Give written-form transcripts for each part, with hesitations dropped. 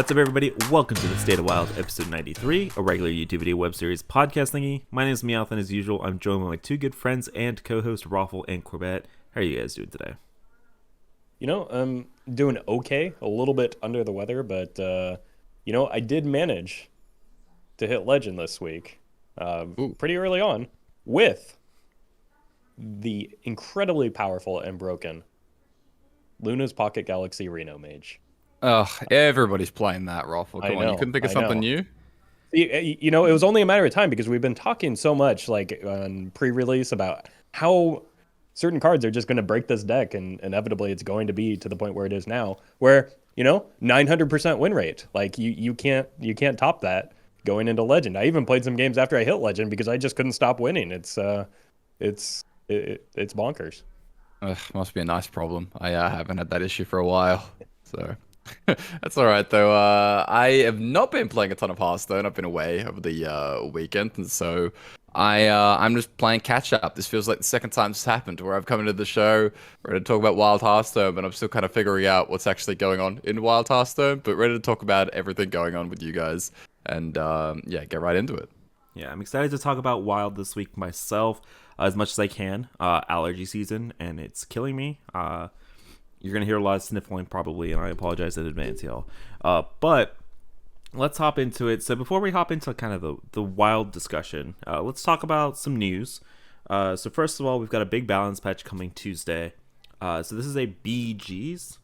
What's up, everybody? Welcome to the State of Wild, episode 93, a regular YouTube video web series podcast thingy. My name is Meowth, and as usual, I'm joined by my two good friends and co-host Roffle and Corbett. How are you guys doing today? You know, I'm doing okay, a little bit under the weather, but, I did manage to hit Legend this week pretty early on with the incredibly powerful and broken Luna's Pocket Galaxy Reno Mage. Oh, everybody's playing that, Roffle. Come on, you couldn't think of something new? You know, it was only a matter of time because we've been talking so much, like, on pre-release about how certain cards are just going to break this deck, and inevitably it's going to be to the point where it is now, where, 900% win rate. Like, you can't top that going into Legend. I even played some games after I hit Legend because I just couldn't stop winning. It's bonkers. Must be a nice problem. I haven't had that issue for a while, so... That's all right, though. I have not been playing a ton of Hearthstone. I've been away over the weekend, and so I'm just playing catch up. This feels like the second time this happened, where I've come into the show ready to talk about Wild Hearthstone, but I'm still kind of figuring out what's actually going on in Wild Hearthstone. But ready to talk about everything going on with you guys, and get right into it. Yeah, I'm excited to talk about Wild this week myself as much as I can. Allergy season, and it's killing me. You're going to hear a lot of sniffling probably, and I apologize in advance, y'all. But let's hop into it. So before we hop into kind of the Wild discussion, let's talk about some news. So first of all, we've got a big balance patch coming Tuesday. So this is a BG's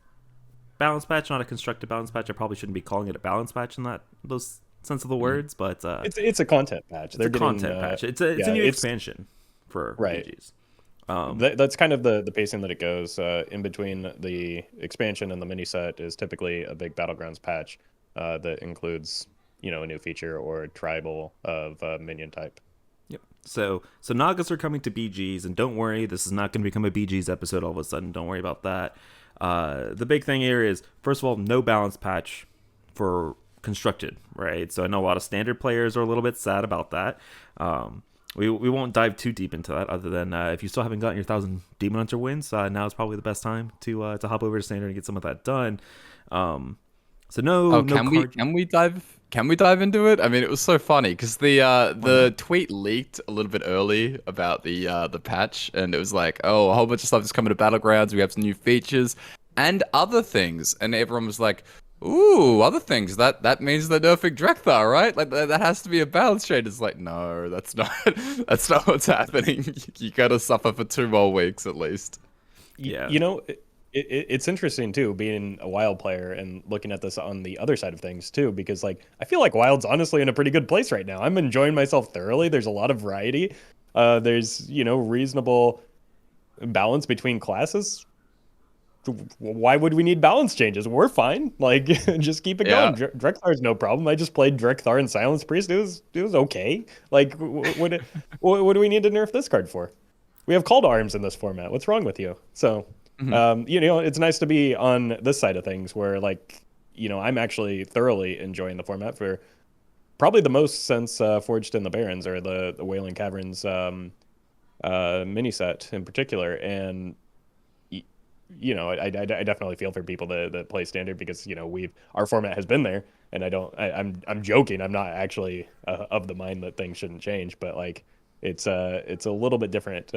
balance patch, not a constructed balance patch. I probably shouldn't be calling it a balance patch in those sense of the words, but it's a content patch. It's a content patch. It's a new expansion for BG's. That's kind of the pacing that it goes. In between the expansion and the mini set is typically a big Battlegrounds patch that includes, a new feature or tribal of minion type. Yep. So Nagas are coming to BG's, and don't worry, this is not going to become a BG's episode all of a sudden. Don't worry about that. The big thing here is, first of all, no balance patch for constructed, right? So I know a lot of standard players are a little bit sad about that. We won't dive too deep into that, other than if you still haven't gotten your 1,000 Demon Hunter wins, now is probably the best time to hop over to Standard and get some of that done. So can we dive into it? I mean, it was so funny because the tweet leaked a little bit early about the patch, and it was like, oh, a whole bunch of stuff is coming to Battlegrounds. We have some new features and other things, and everyone was like, ooh, other things. That means they're nerfing Drekthar, right? Like that has to be a balance change. It's like, no, that's not what's happening. You gotta suffer for 2 more weeks at least. Yeah. It's interesting too, being a Wild player and looking at this on the other side of things too, because I feel like Wild's honestly in a pretty good place right now. I'm enjoying myself thoroughly. There's a lot of variety. There's reasonable balance between classes. Why would we need balance changes? We're fine. Like, just keep it going. Drekthar's no problem. I just played Drekthar and Silence Priest. It was okay. Like, what do we need to nerf this card for? We have Call to Arms in this format. What's wrong with you? So, it's nice to be on this side of things where, I'm actually thoroughly enjoying the format for probably the most since Forged in the Barrens, or the Wailing Caverns mini set in particular. And I definitely feel for people that play Standard because our format has been there, and I'm joking. I'm not actually of the mind that things shouldn't change, but it's a little bit different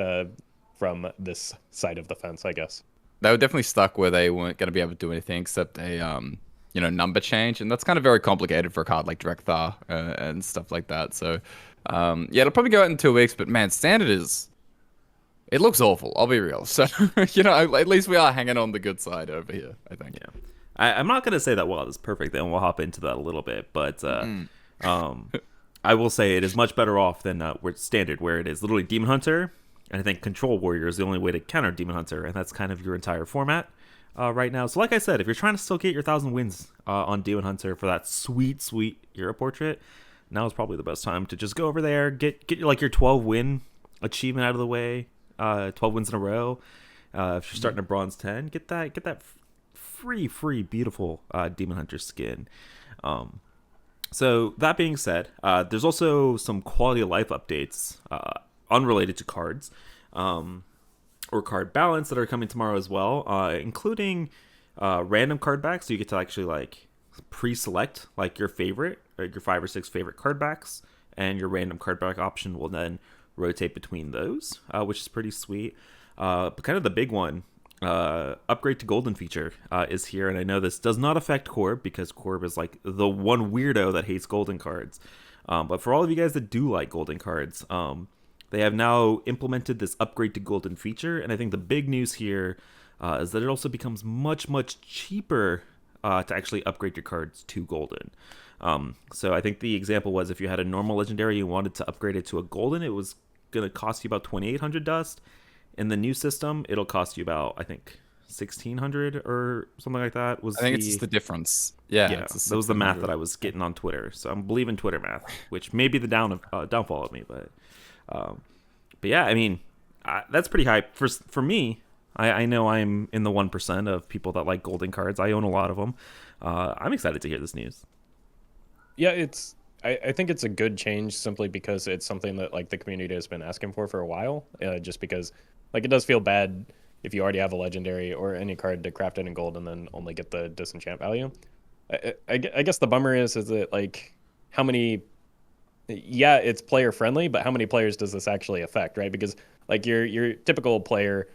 from this side of the fence, I guess. They were definitely stuck where they weren't going to be able to do anything except a number change, and that's kind of very complicated for a card like Drekthar and stuff like that. So it'll probably go out in 2 weeks, but man, Standard it looks awful, I'll be real. So, at least we are hanging on the good side over here, I think. Yeah. I'm not going to say that Wild is perfect, and we'll hop into that a little bit, but I will say it is much better off than Standard, where it is literally Demon Hunter, and I think Control Warrior is the only way to counter Demon Hunter, and that's kind of your entire format right now. So like I said, if you're trying to still get your 1,000 wins on Demon Hunter for that sweet, sweet hero portrait, now is probably the best time to just go over there, get your 12 win achievement out of the way. 12 wins in a row. If you're starting at Bronze 10, get that free beautiful Demon Hunter skin. So that being said, there's also some quality of life updates unrelated to cards or card balance that are coming tomorrow as well, including random card backs. So you get to actually pre-select like your favorite, your 5 or 6 favorite card backs, and your random card back option will then rotate between those, which is pretty sweet. But kind of the big one, upgrade to golden feature is here, and I know this does not affect Corb because Corb is like the one weirdo that hates golden cards. But for all of you guys that do like golden cards, they have now implemented this upgrade to golden feature, and I think the big news here is that it also becomes much, much cheaper to actually upgrade your cards to golden. So I think the example was if you had a normal legendary, you wanted to upgrade it to a golden, it was going to cost you about 2,800 dust. In the new system, it'll cost you about, I think, 1,600 or something like that. I think it's just the difference. Yeah, that was the math that I was getting on Twitter. So I'm believing Twitter math, which may be the downfall of me. But yeah, I mean, that's pretty high. For me, I know I'm in the 1% of people that like golden cards. I own a lot of them. I'm excited to hear this news. Yeah, I think it's a good change simply because it's something that like the community has been asking for a while. Just because like it does feel bad if you already have a legendary or any card to craft it in gold and then only get the disenchant value. I guess the bummer is that like how many, yeah, it's player friendly, but how many players does this actually affect, right? Because like your typical player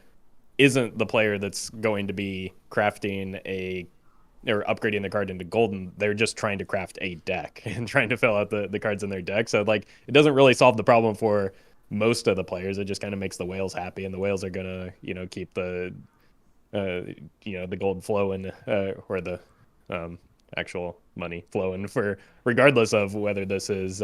isn't the player that's going to be crafting or upgrading the card into golden. They're just trying to craft a deck and trying to fill out the cards in their deck. So like it doesn't really solve the problem for most of the players. It just kind of makes the whales happy, and the whales are gonna keep the the gold flowing or the actual money flowing for regardless of whether this is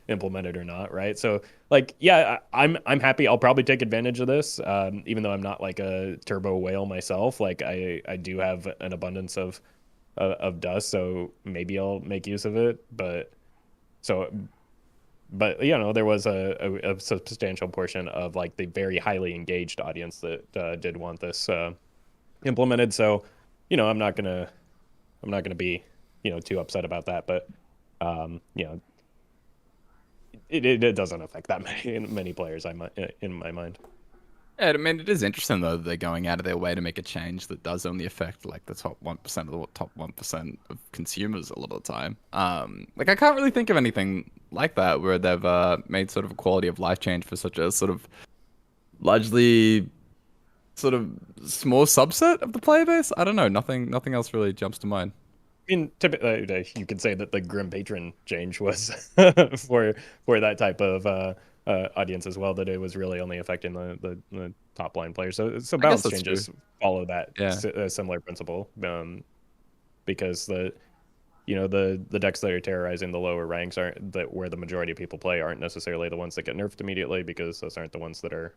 implemented or not, right? So like yeah, I'm happy. I'll probably take advantage of this, even though I'm not like a turbo whale myself. Like I do have an abundance of dust, so maybe I'll make use of it. But there was a substantial portion of like the very highly engaged audience that did want this implemented. So I'm not gonna be too upset about that. But it doesn't affect that many players in my mind. Yeah, I mean, it is interesting, though, that they're going out of their way to make a change that does only affect, like, the top 1% of the top 1% of consumers a lot of the time. Like, I can't really think of anything like that where they've made sort of a quality of life change for such a sort of largely sort of small subset of the player base. I don't know. Nothing else really jumps to mind. I mean, typically, you could say that the Grim Patron change was for that type of audience as well, that it was really only affecting the top line players. So balance changes follow that similar principle, because the decks that are terrorizing the lower ranks aren't that where the majority of people play aren't necessarily the ones that get nerfed immediately, because those aren't the ones that are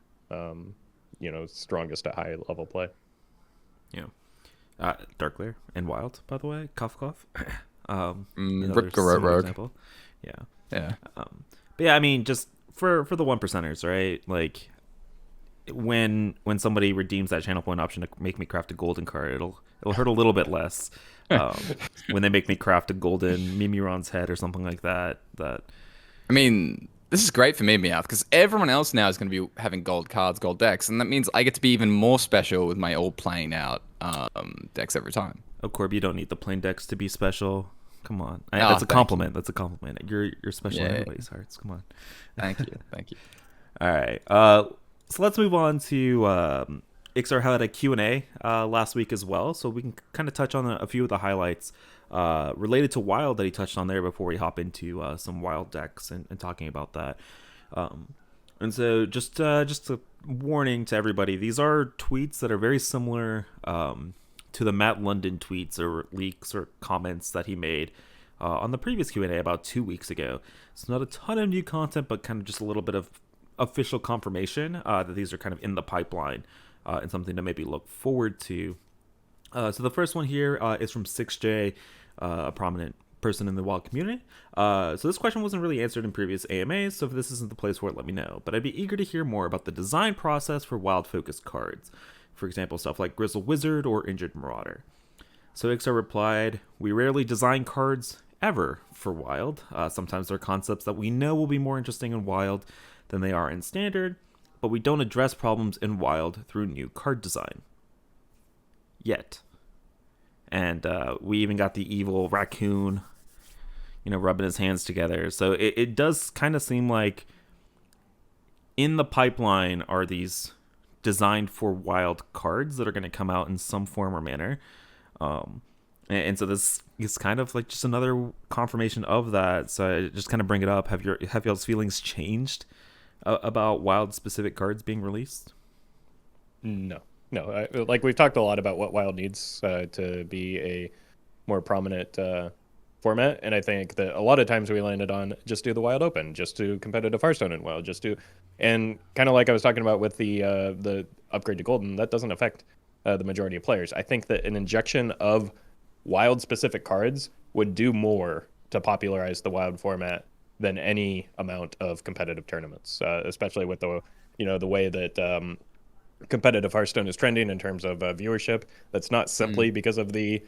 strongest at high level play. Yeah. Dark Lair and Wild, by the way. Cough. Rip Rogue. Yeah. But yeah, I mean, just for the 1%ers, right? Like when somebody redeems that channel point option to make me craft a golden card, it'll hurt a little bit less. When they make me craft a golden Mimiron's head or something like that. I mean, this is great for me, Meowth, because everyone else now is going to be having gold cards, gold decks, and that means I get to be even more special with my all playing out decks every time. Oh, Corb, you don't need the plain decks to be special. Come on. That's a compliment. That's a compliment. You're special in everybody's hearts. Come on. Thank you. All right. So let's move on to Ixar had a Q&A last week as well, so we can kind of touch on a few of the highlights related to Wild that he touched on there before we hop into some Wild decks and talking about that. And so just a warning to everybody, these are tweets that are very similar to the Matt London tweets or leaks or comments that he made on the previous Q&A about 2 weeks ago. It's not a ton of new content, but kind of just a little bit of official confirmation that these are kind of in the pipeline and something to maybe look forward to. So the first one here is from 6J, a prominent person in the Wild community. So this question wasn't really answered in previous AMAs, so if this isn't the place for it, let me know. But I'd be eager to hear more about the design process for Wild-focused cards. For example, stuff like Grizzle Wizard or Injured Marauder. So Ixar replied, "We rarely design cards ever for Wild. Sometimes they're concepts that we know will be more interesting in Wild than they are in Standard, but we don't address problems in Wild through new card design. Yet." and we even got the evil raccoon, rubbing his hands together. So it does kind of seem like in the pipeline are these designed for Wild cards that are going to come out in some form or manner. And so this is kind of like just another confirmation of that. So I just kind of bring it up. Have y'all's feelings changed about Wild specific cards being released? No. Like we've talked a lot about what Wild needs to be a more prominent format, and I think that a lot of times we landed on just do the Wild Open, just do competitive Hearthstone and Wild, and kind of like I was talking about with the upgrade to Golden, that doesn't affect the majority of players. I think that an injection of Wild specific cards would do more to popularize the Wild format than any amount of competitive tournaments, especially with the way that competitive Hearthstone is trending in terms of viewership. That's not simply because of the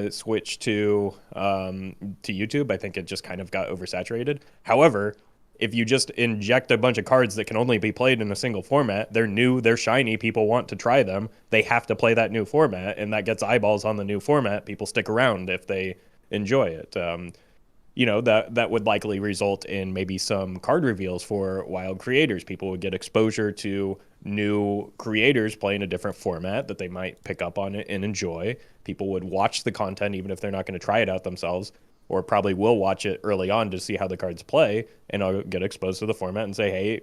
switch to YouTube. I think it just kind of got oversaturated. However, if you just inject a bunch of cards that can only be played in a single format, they're new, they're shiny, people want to try them, they have to play that new format, and that gets eyeballs on the new format. People stick around if they enjoy it. That would likely result in maybe some card reveals for Wild creators. People would get exposure to new creators playing a different format that they might pick up on it and enjoy. People would watch the content even if they're not going to try it out themselves, or probably will watch it early on to see how the cards play, and I'll get exposed to the format and say, hey,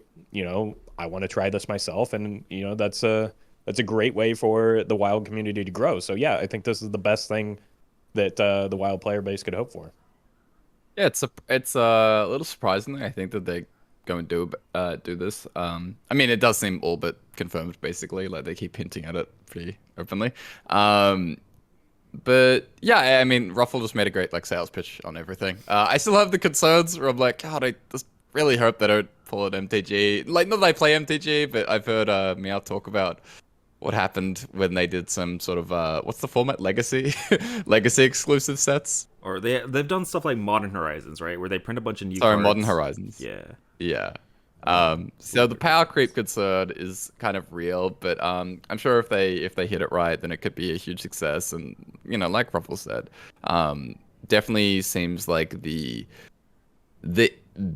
I want to try this myself. And, that's a great way for the Wild community to grow. So yeah, I think this is the best thing that the Wild player base could hope for. Yeah, it's a little surprising. I think that they're going to do this. I mean, it does seem all but confirmed, basically. Like they keep hinting at it pretty openly. But yeah, I mean, Roffle just made a great sales pitch on everything. I still have the concerns where I'm like, God, I just really hope they don't pull an MTG. Not that I play MTG, but I've heard Meow talk about what happened when they did some sort of what's the format? Legacy exclusive sets. Or they've done stuff like Modern Horizons, right, where they print a bunch of new Sorry, cards. Modern Horizons. Yeah. So the power creep concern is kind of real, but I'm sure if they hit it right, then it could be a huge success. And like Ruffle said, definitely seems like the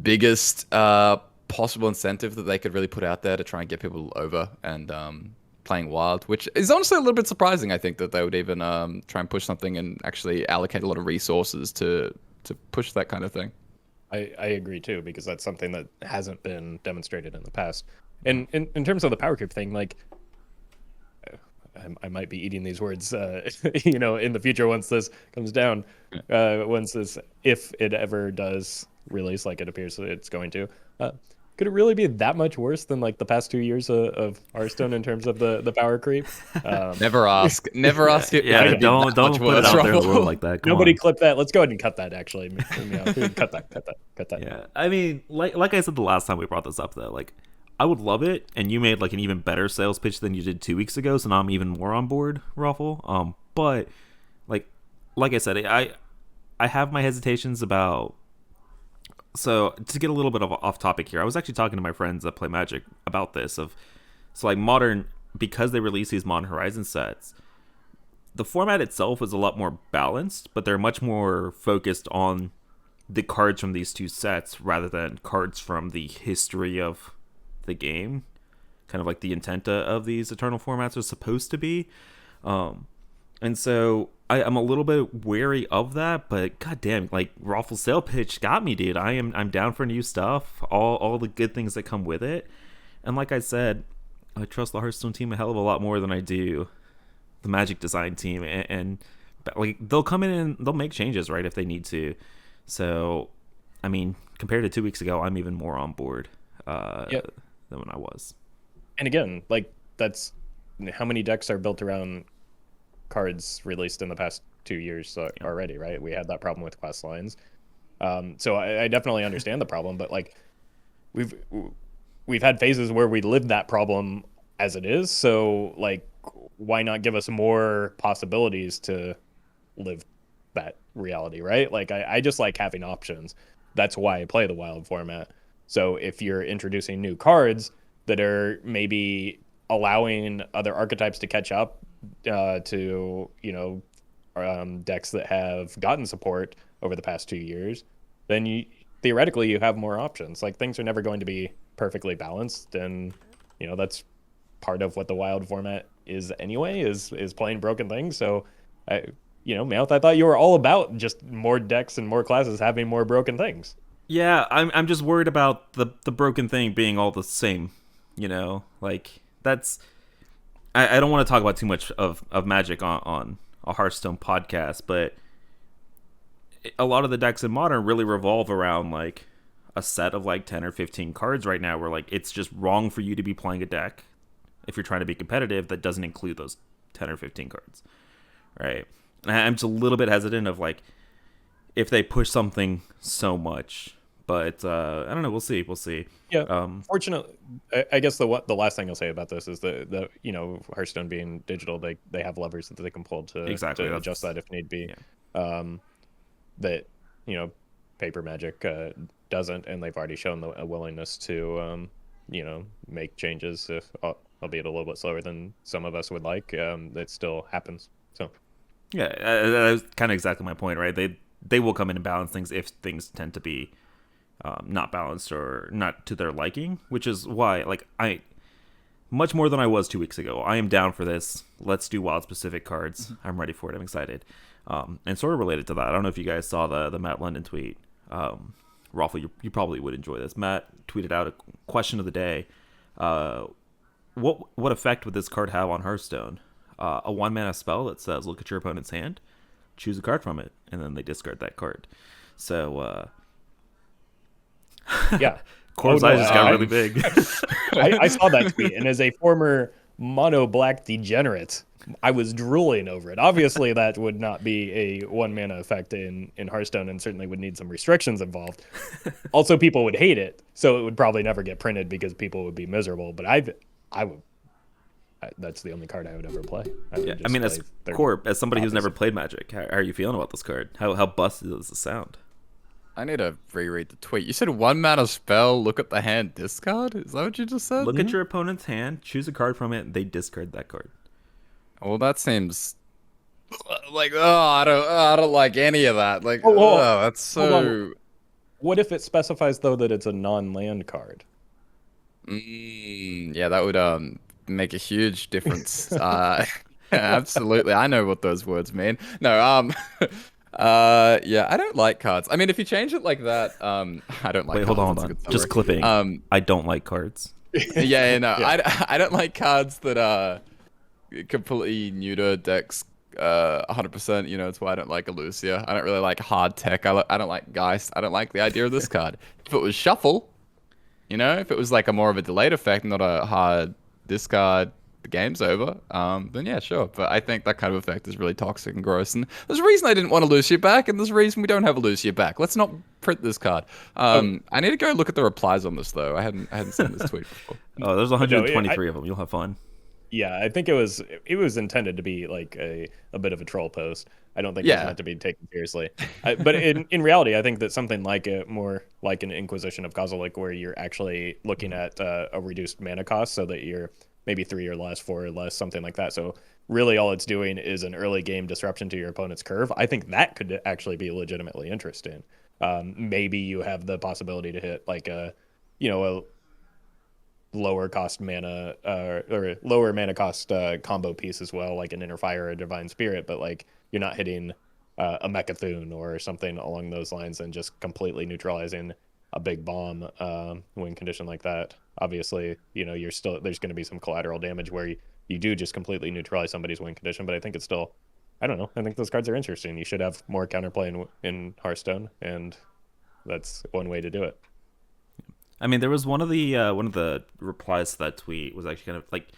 biggest possible incentive that they could really put out there to try and get people over and playing Wild, which is honestly a little bit surprising. I think that they would even try and push something and actually allocate a lot of resources to push that kind of thing. I agree too, because that's something that hasn't been demonstrated in the past. And in terms of the power creep thing, I might be eating these words, in the future once this comes down, if it ever does release like it appears it's going to. Could it really be that much worse than the past 2 years of Hearthstone in terms of the power creep? Never ask it. Yeah, don't put it out there in the world like that. Nobody clip that. Let's go ahead and cut that. Actually, cut that. Yeah, I mean, like I said the last time we brought this up, though, I would love it, and you made an even better sales pitch than you did 2 weeks ago, so now I'm even more on board, Roffle. But like I said, I have my hesitations about. So to get a little bit of off topic here, I was actually talking to my friends that play Magic about this. Modern, because they release these Modern Horizon sets, the format itself is a lot more balanced, but they're much more focused on the cards from these two sets rather than cards from the history of the game, kind of like the intent of these Eternal formats are supposed to be. And so I'm a little bit wary of that, but goddamn, Roffle's sale pitch got me, dude. I'm down for new stuff, all the good things that come with it. And like I said, I trust the Hearthstone team a hell of a lot more than I do the Magic design team, and they'll come in and they'll make changes, right, if they need to. So, I mean, compared to 2 weeks ago, I'm even more on board than when I was. And again, that's how many decks are built around cards released in the past 2 years already, right? We had that problem with quest lines. So I definitely understand the problem, but we've had phases where we lived that problem as it is. So why not give us more possibilities to live that reality, right? I just like having options. That's why I play the Wild format. So if you're introducing new cards that are maybe allowing other archetypes to catch up to decks that have gotten support over the past 2 years, then theoretically you have more options. Like, things are never going to be perfectly balanced, and that's part of what the wild format is anyway, is playing broken things. So Meowth, I thought you were all about just more decks and more classes having more broken things. Yeah, I'm just worried about the broken thing being all the same. Like, that's I don't want to talk about too much of Magic on a Hearthstone podcast, but a lot of the decks in Modern really revolve around like a set of like 10 or 15 cards right now, where like it's just wrong for you to be playing a deck if you're trying to be competitive that doesn't include those 10 or 15 cards, right? And I'm just a little bit hesitant of like if they push something so much, but I don't know. We'll see. Yeah. Fortunately, I guess the last thing I'll say about this is the Hearthstone being digital, they have levers that they can pull to adjust that if need be. Yeah. That paper Magic doesn't, and they've already shown a willingness to make changes, if albeit a little bit slower than some of us would like. It still happens. So yeah, that's kind of exactly my point, right? They will come in and balance things if things tend to be not balanced or not to their liking, which is why, like, I much more than I was 2 weeks ago, I am down for this. Let's do wild specific cards. Mm-hmm. I'm ready for it. I'm excited. And sort of related to that, I don't know if you guys saw the Matt London tweet. Roffle, you probably would enjoy this. Matt tweeted out a question of the day. What effect would this card have on Hearthstone? A 1-mana spell that says, look at your opponent's hand, choose a card from it, and then they discard that card. So, yeah. Cor's eyes just got really big. I saw that tweet, and as a former mono black degenerate, I was drooling over it. Obviously, that would not be a 1-mana effect in Hearthstone, and certainly would need some restrictions involved. Also, people would hate it, so it would probably never get printed because people would be miserable. But I would. That's the only card I would ever play. I mean, as Corb, as somebody who's never played Magic, how are you feeling about this card? How busted does it sound? I need to reread the tweet. You said 1-mana spell, look at the hand, discard? Is that what you just said? Look at your opponent's hand, choose a card from it, and they discard that card. Well, that seems like, I don't like any of that. Like, that's so. What if it specifies though that it's a non-land card? Yeah, that would make a huge difference. Absolutely, I know what those words mean. No, yeah, I don't like cards. I mean, if you change it like that, I don't like. Wait, cards. hold on. Just clipping. I don't like cards. Yeah, no, yeah. I don't like cards that are completely neuter decks. 100%. It's why I don't like Elucia. I don't really like hard tech. I don't like Geist. I don't like the idea of this card. If it was shuffle, if it was like a more of a delayed effect, not a hard discard, the game's over, then yeah, sure. But I think that kind of effect is really toxic and gross. And there's a reason I didn't want Elucia back, and there's a reason we don't have Elucia back. Let's not print this card. I need to go look at the replies on this, though. I hadn't seen this tweet before. Oh, there's 123 of them. You'll have fun. Yeah, I think it was intended to be like a bit of a troll post. I don't think it's meant to be taken seriously. But in reality, I think that something like more like an Inquisition of Kozilek, where you're actually looking at a reduced mana cost, so that you're maybe 3 or less, 4 or less, something like that. So really all it's doing is an early game disruption to your opponent's curve. I think that could actually be legitimately interesting. Maybe you have the possibility to hit like a lower cost mana or lower mana cost combo piece as well, like an Inner Fire or a Divine Spirit, but like you're not hitting a Mecha'thun or something along those lines and just completely neutralizing a big bomb win condition like that. Obviously, there's going to be some collateral damage where you do just completely neutralize somebody's win condition, but I think it's still, I don't know, I think those cards are interesting. You should have more counterplay in Hearthstone, and that's one way to do it. I mean, there was one of the replies to that tweet was actually kind of like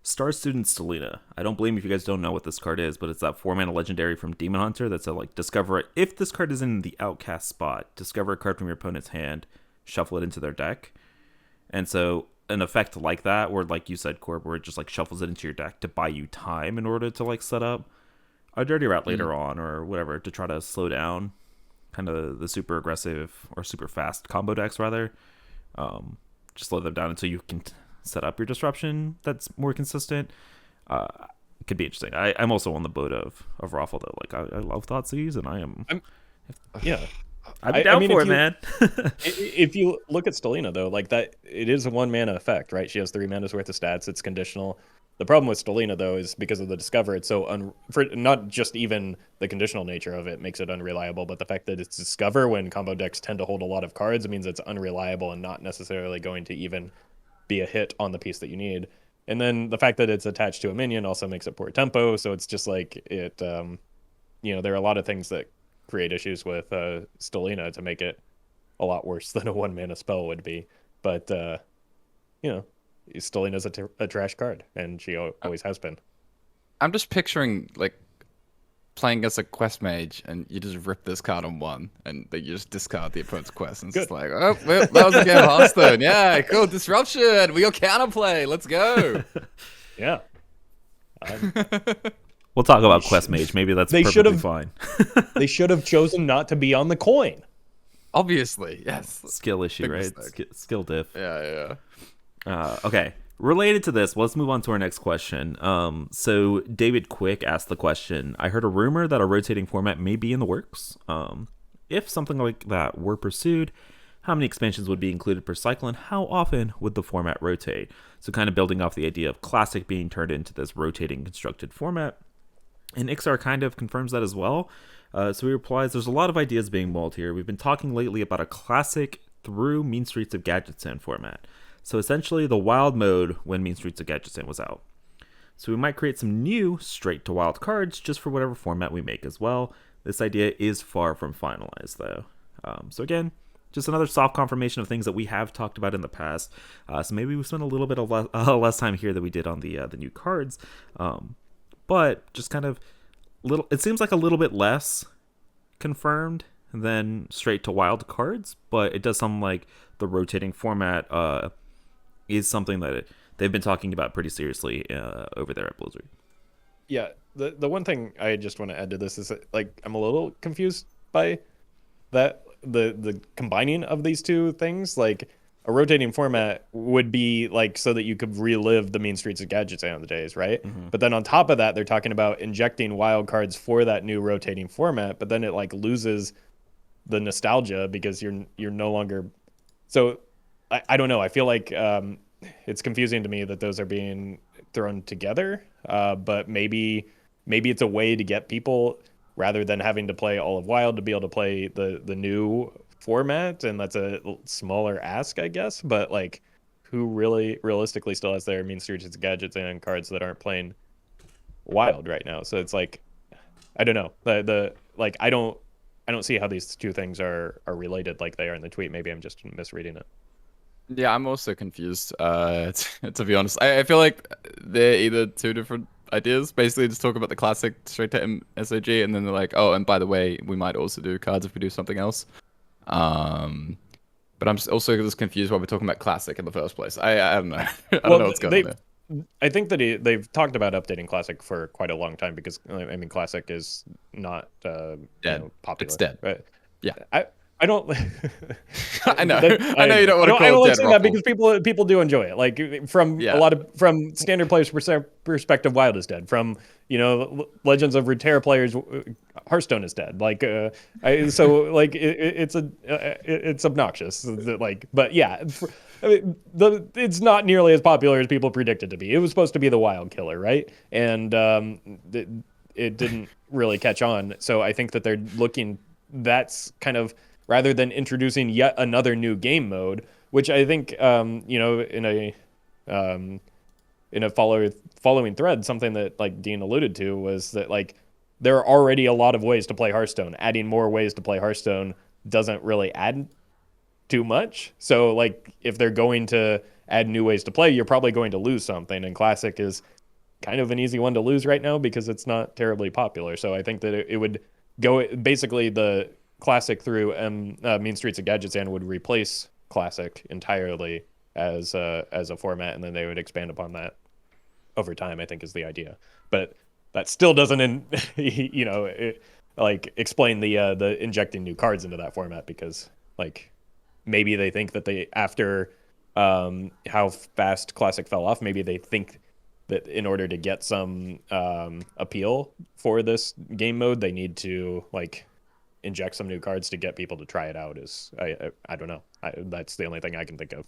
Star Student Selena. I don't blame if you guys don't know what this card is, but it's that 4-mana legendary from Demon Hunter that's a like discover it. If this card is in the outcast spot, discover a card from your opponent's hand, shuffle it into their deck. And so an effect like that, or like you said, Corb, where it just like shuffles it into your deck to buy you time in order to like set up a dirty route later on or whatever to try to slow down kind of the super aggressive or super fast combo decks rather. Just slow them down until you can set up your disruption that's more consistent. could be interesting. I'm also on the boat of Roffle though. Like I love Thoughtseize, and Yeah. I'm down for it, man. If you look at Stelina though, like that, it is a 1 mana effect, right? She has 3 mana's worth of stats. It's conditional. The problem with Stelina though is because of the Discover, it's so for not just even the conditional nature of it makes it unreliable, but the fact that it's Discover when combo decks tend to hold a lot of cards means it's unreliable and not necessarily going to even be a hit on the piece that you need. And then the fact that it's attached to a minion also makes it poor tempo. So it's just like it, there are a lot of things that create issues with Stelina to make it a lot worse than a 1 mana spell would be. But Stelina's a trash card, and she always has been. I'm just picturing like playing as a quest mage, and you just rip this card on 1, and then you just discard the opponent's quest, and it's just like, oh, well, that was a game of Hearthstone. Yeah, cool, disruption. We got counterplay. Let's go. Yeah. We'll talk about quest mage. Maybe that's perfectly fine. They should have chosen not to be on the coin. Obviously, yes. Skill issue, Big right? Skill diff. Yeah. Okay. Related to this, let's move on to our next question. So David Quick asked the question, I heard a rumor that a rotating format may be in the works. If something like that were pursued, how many expansions would be included per cycle, and how often would the format rotate? So kind of building off the idea of Classic being turned into this rotating constructed format. And Ixar kind of confirms that as well. So he replies, there's a lot of ideas being mulled here. We've been talking lately about a Classic through Mean Streets of Gadgetzan format. So essentially the wild mode when Mean Streets of Gadgetzan was out. So we might create some new straight to wild cards just for whatever format we make as well. This idea is far from finalized though. So again, just another soft confirmation of things that we have talked about in the past. So maybe we spent a little bit of less time here than we did on the new cards. But just kind of it seems like a little bit less confirmed than straight to wild cards, but it does sound like the rotating format is something that they've been talking about pretty seriously over there at Blizzard. Yeah, the one thing I just want to add to this is that, like, I'm a little confused by that the combining of these two things. Like, a rotating format would be like so that you could relive the Mean Streets of Gadgetzan days, right? Mm-hmm. But then on top of that, they're talking about injecting wild cards for that new rotating format, but then it like loses the nostalgia because you're no longer. So I don't know. I feel like it's confusing to me that those are being thrown together. But maybe it's a way to get people, rather than having to play all of Wild, to be able to play the new format, and that's a smaller ask, I guess. But like, who really realistically still has their Mean Streets of Gadgetzan cards that aren't playing Wild right now? So it's like, I don't know. I don't see how these two things are related like they are in the tweet. Maybe I'm just misreading it. Yeah, I'm also confused, to be honest. I feel like they're either two different ideas. Basically, just talk about the Classic straight to SOG, and then they're like, oh, and by the way, we might also do cards if we do something else. But I'm also just confused why we're talking about Classic in the first place. I don't know. I don't know what's going on there. I think that they've talked about updating Classic for quite a long time because, I mean, Classic is not popular. It's dead. Right? Yeah. I don't. I know. I know you don't want to call it dead. I don't like saying that because people do enjoy it. Like from standard players' perspective, Wild is dead. From Legends of Runeterra players, Hearthstone is dead. Like it's obnoxious. Like, but yeah, I mean, it's not nearly as popular as people predicted to be. It was supposed to be the Wild killer, right? And it didn't really catch on. So I think that they're looking. That's kind of, rather than introducing yet another new game mode, which I think, in a following thread, something that like Dean alluded to was that like there are already a lot of ways to play Hearthstone. Adding more ways to play Hearthstone doesn't really add too much. So like if they're going to add new ways to play, you're probably going to lose something. And Classic is kind of an easy one to lose right now because it's not terribly popular. So I think that it would go basically the Classic through Mean Streets of Gadgetzan would replace Classic entirely as a format, and then they would expand upon that over time, I think, is the idea. But that still doesn't explain the injecting new cards into that format, because like maybe they think that they, after how fast Classic fell off, maybe they think that in order to get some appeal for this game mode, they need to like inject some new cards to get people to try it out. I don't know. That's the only thing I can think of.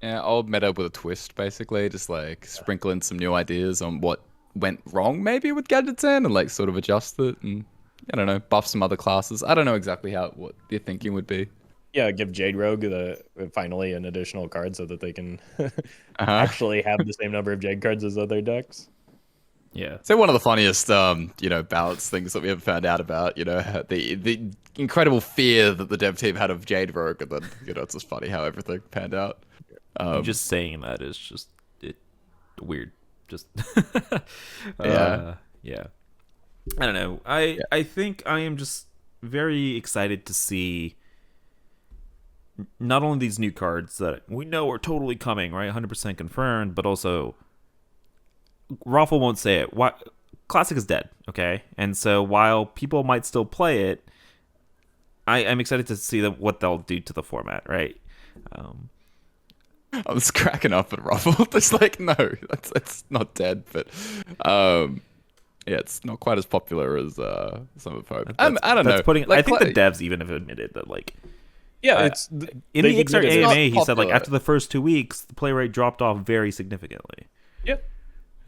Yeah, old meta with a twist, basically, just like sprinkle in some new ideas on what went wrong maybe with Gadget 10 and like sort of adjust it and I don't know, buff some other classes. I don't know exactly what your thinking would be. Yeah, give Jade Rogue finally an additional card so that they can Uh-huh. actually have the same number of Jade cards as other decks. Yeah. So one of the funniest, balance things that we ever found out about, the incredible fear that the dev team had of Jade Rogue, and then, it's just funny how everything panned out. Just saying that is just weird. Just Yeah. yeah. I don't know. I think I am just very excited to see not only these new cards that we know are totally coming, right, 100% confirmed, but also Roffle won't say it. Why? Classic is dead, okay? And so while people might still play it, I'm excited to see what they'll do to the format, right? I was cracking up at Ruffle. It's like, no, that's not dead, but yeah, it's not quite as popular as some of hope. I don't know. I think the devs even have admitted that, like, Yeah, in the XR it's AMA, not he said, like, popular. after the first 2 weeks, the play rate dropped off very significantly. Yeah.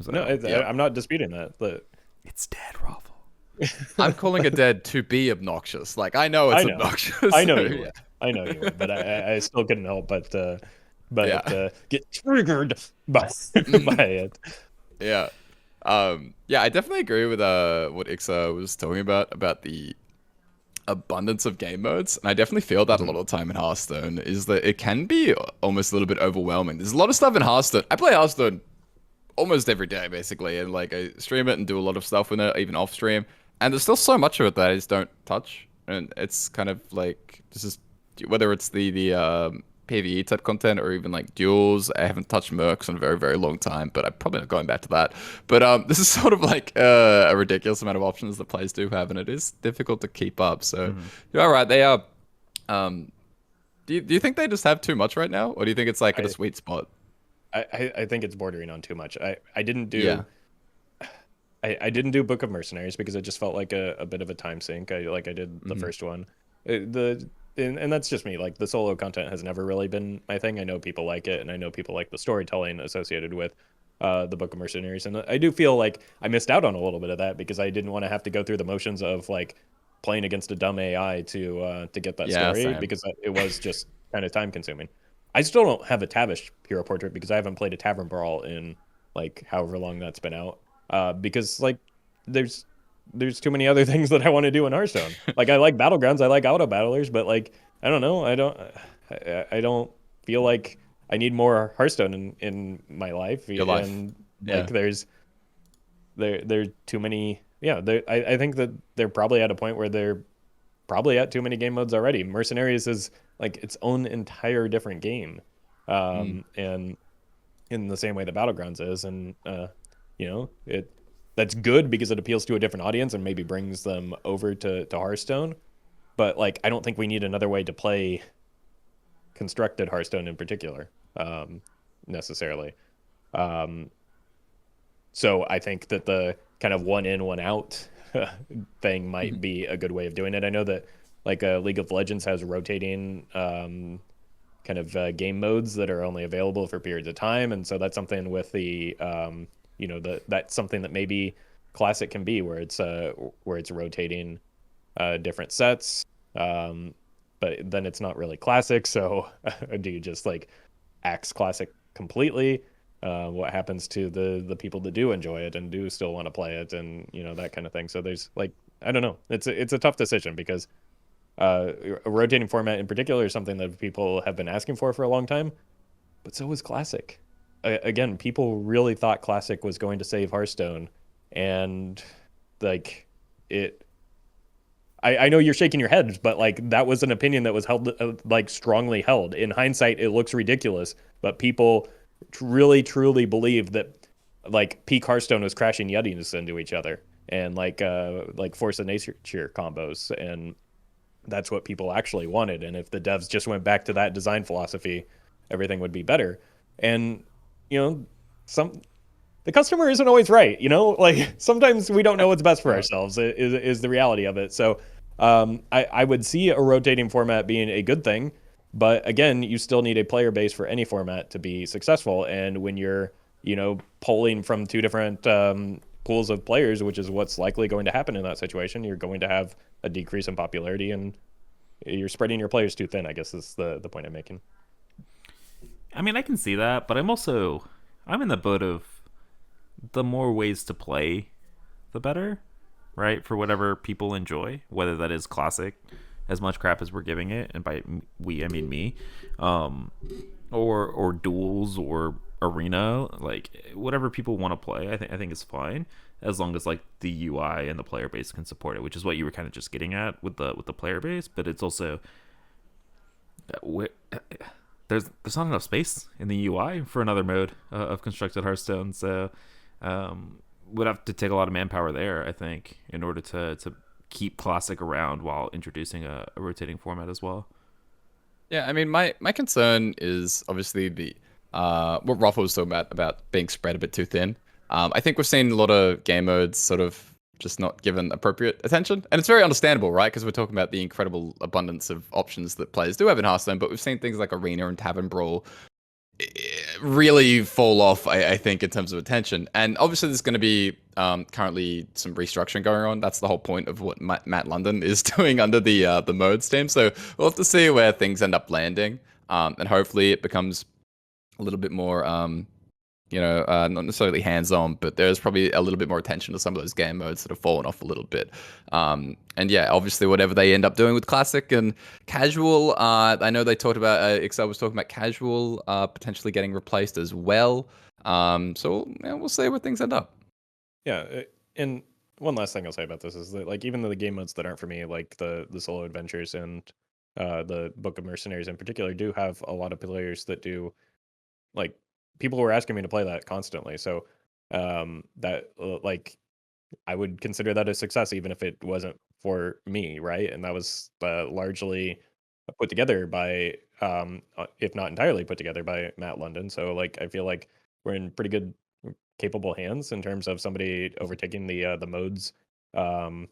So, No, I'm not disputing that. But it's dead, Roffle. I'm calling it dead to be obnoxious. Like, I know it's obnoxious. I know so, you yeah. would. I know you would, but I still couldn't help but Yeah. get triggered by it. Yeah. I definitely agree with what Ixa was talking about the abundance of game modes, and I definitely feel that a lot of the time in Hearthstone is that it can be almost a little bit overwhelming. There's a lot of stuff in Hearthstone. I play Hearthstone almost every day, basically, and like I stream it and do a lot of stuff with it, even off stream, and there's still so much of it that I just don't touch, and it's kind of like this is whether it's the PvE type content or even like duels. I haven't touched Mercs in a very, very long time, but I'm probably not going back to that. But this is sort of like a ridiculous amount of options that players do have, and it is difficult to keep up. So you're all right. They are. Do you think they just have too much right now, or do you think it's like at a sweet spot? I think it's bordering on too much. I didn't do. Yeah. I didn't do Book of Mercenaries because it just felt like a bit of a time sink. I did the first one. And that's just me. Like, the solo content has never really been my thing. I know people like it, and I know people like the storytelling associated with the Book of Mercenaries. And I do feel like I missed out on a little bit of that because I didn't want to have to go through the motions of like playing against a dumb AI to get that story, same. because it was just kind of time consuming. I still don't have a Tavish hero portrait because I haven't played a Tavern Brawl in like however long that's been out. Because like there's too many other things that I want to do in Hearthstone. Like, I like Battlegrounds, I like auto battlers, but like I don't know, I don't feel like I need more Hearthstone in my life. Your life. And Yeah. like there's too many. Yeah, I think that they're probably at a point where they're probably at too many game modes already. Mercenaries is like its own entire different game, and in the same way that Battlegrounds is, and that's good because it appeals to a different audience and maybe brings them over to Hearthstone. But like, I don't think we need another way to play constructed Hearthstone in particular, necessarily. So I think that the kind of one in, one out thing might be a good way of doing it. I know that like League of Legends has rotating kind of game modes that are only available for periods of time, and so that's something with the that's something that maybe Classic can be, where it's rotating different sets, but then it's not really Classic. So do you just like axe Classic completely? What happens to the people that do enjoy it and do still want to play it, and that kind of thing. So there's like, I don't know, it's a tough decision because a rotating format in particular is something that people have been asking for a long time, but so was Classic. Again, people really thought Classic was going to save Hearthstone, and like it. I know you're shaking your head, but like that was an opinion that was held like strongly held. In hindsight, it looks ridiculous, but people really truly believed that like peak Hearthstone was crashing Yetis into each other and like Force of Nature combos, and that's what people actually wanted. And if the devs just went back to that design philosophy, everything would be better. And the customer isn't always right, you know? Like sometimes we don't know what's best for Yeah. ourselves is the reality of it. So I would see a rotating format being a good thing, but again, you still need a player base for any format to be successful. And when you're, pulling from two different pools of players, which is what's likely going to happen in that situation, you're going to have a decrease in popularity and you're spreading your players too thin, I guess is the point I'm making. I mean, I can see that, but I'm in the boat of the more ways to play, the better, right? For whatever people enjoy, whether that is classic, as much crap as we're giving it, and by we I mean me, um, or duels or arena, like whatever people want to play. I think is fine as long as like the UI and the player base can support it, which is what you were kind of just getting at with the player base. But it's also there's not enough space in the UI for another mode of constructed Hearthstone, so would have to take a lot of manpower there, I think, in order to keep classic around while introducing a rotating format as well. Yeah, I mean, my concern is obviously the what Roffle was talking about being spread a bit too thin. I think we've seen a lot of game modes sort of just not given appropriate attention, and it's very understandable, right? Because we're talking about the incredible abundance of options that players do have in Hearthstone, but we've seen things like Arena and Tavern Brawl really fall off, I think, in terms of attention. And obviously, there's going to be currently some restructuring going on. That's the whole point of what Matt London is doing under the modes team. So we'll have to see where things end up landing, and hopefully, it becomes a little bit more, not necessarily hands-on, but there's probably a little bit more attention to some of those game modes that have fallen off a little bit. And yeah, obviously, whatever they end up doing with classic and casual, I know they talked about, Excel was talking about casual potentially getting replaced as well. So yeah, we'll see where things end up. Yeah, and one last thing I'll say about this is that like even though the game modes that aren't for me, like the solo adventures and the Book of Mercenaries in particular, do have a lot of players that do like people were asking me to play that constantly. So that like I would consider that a success even if it wasn't for me, right? And that was largely put together by if not entirely put together by Matt London. So like I feel like we're in pretty good capable hands in terms of somebody overtaking the modes um,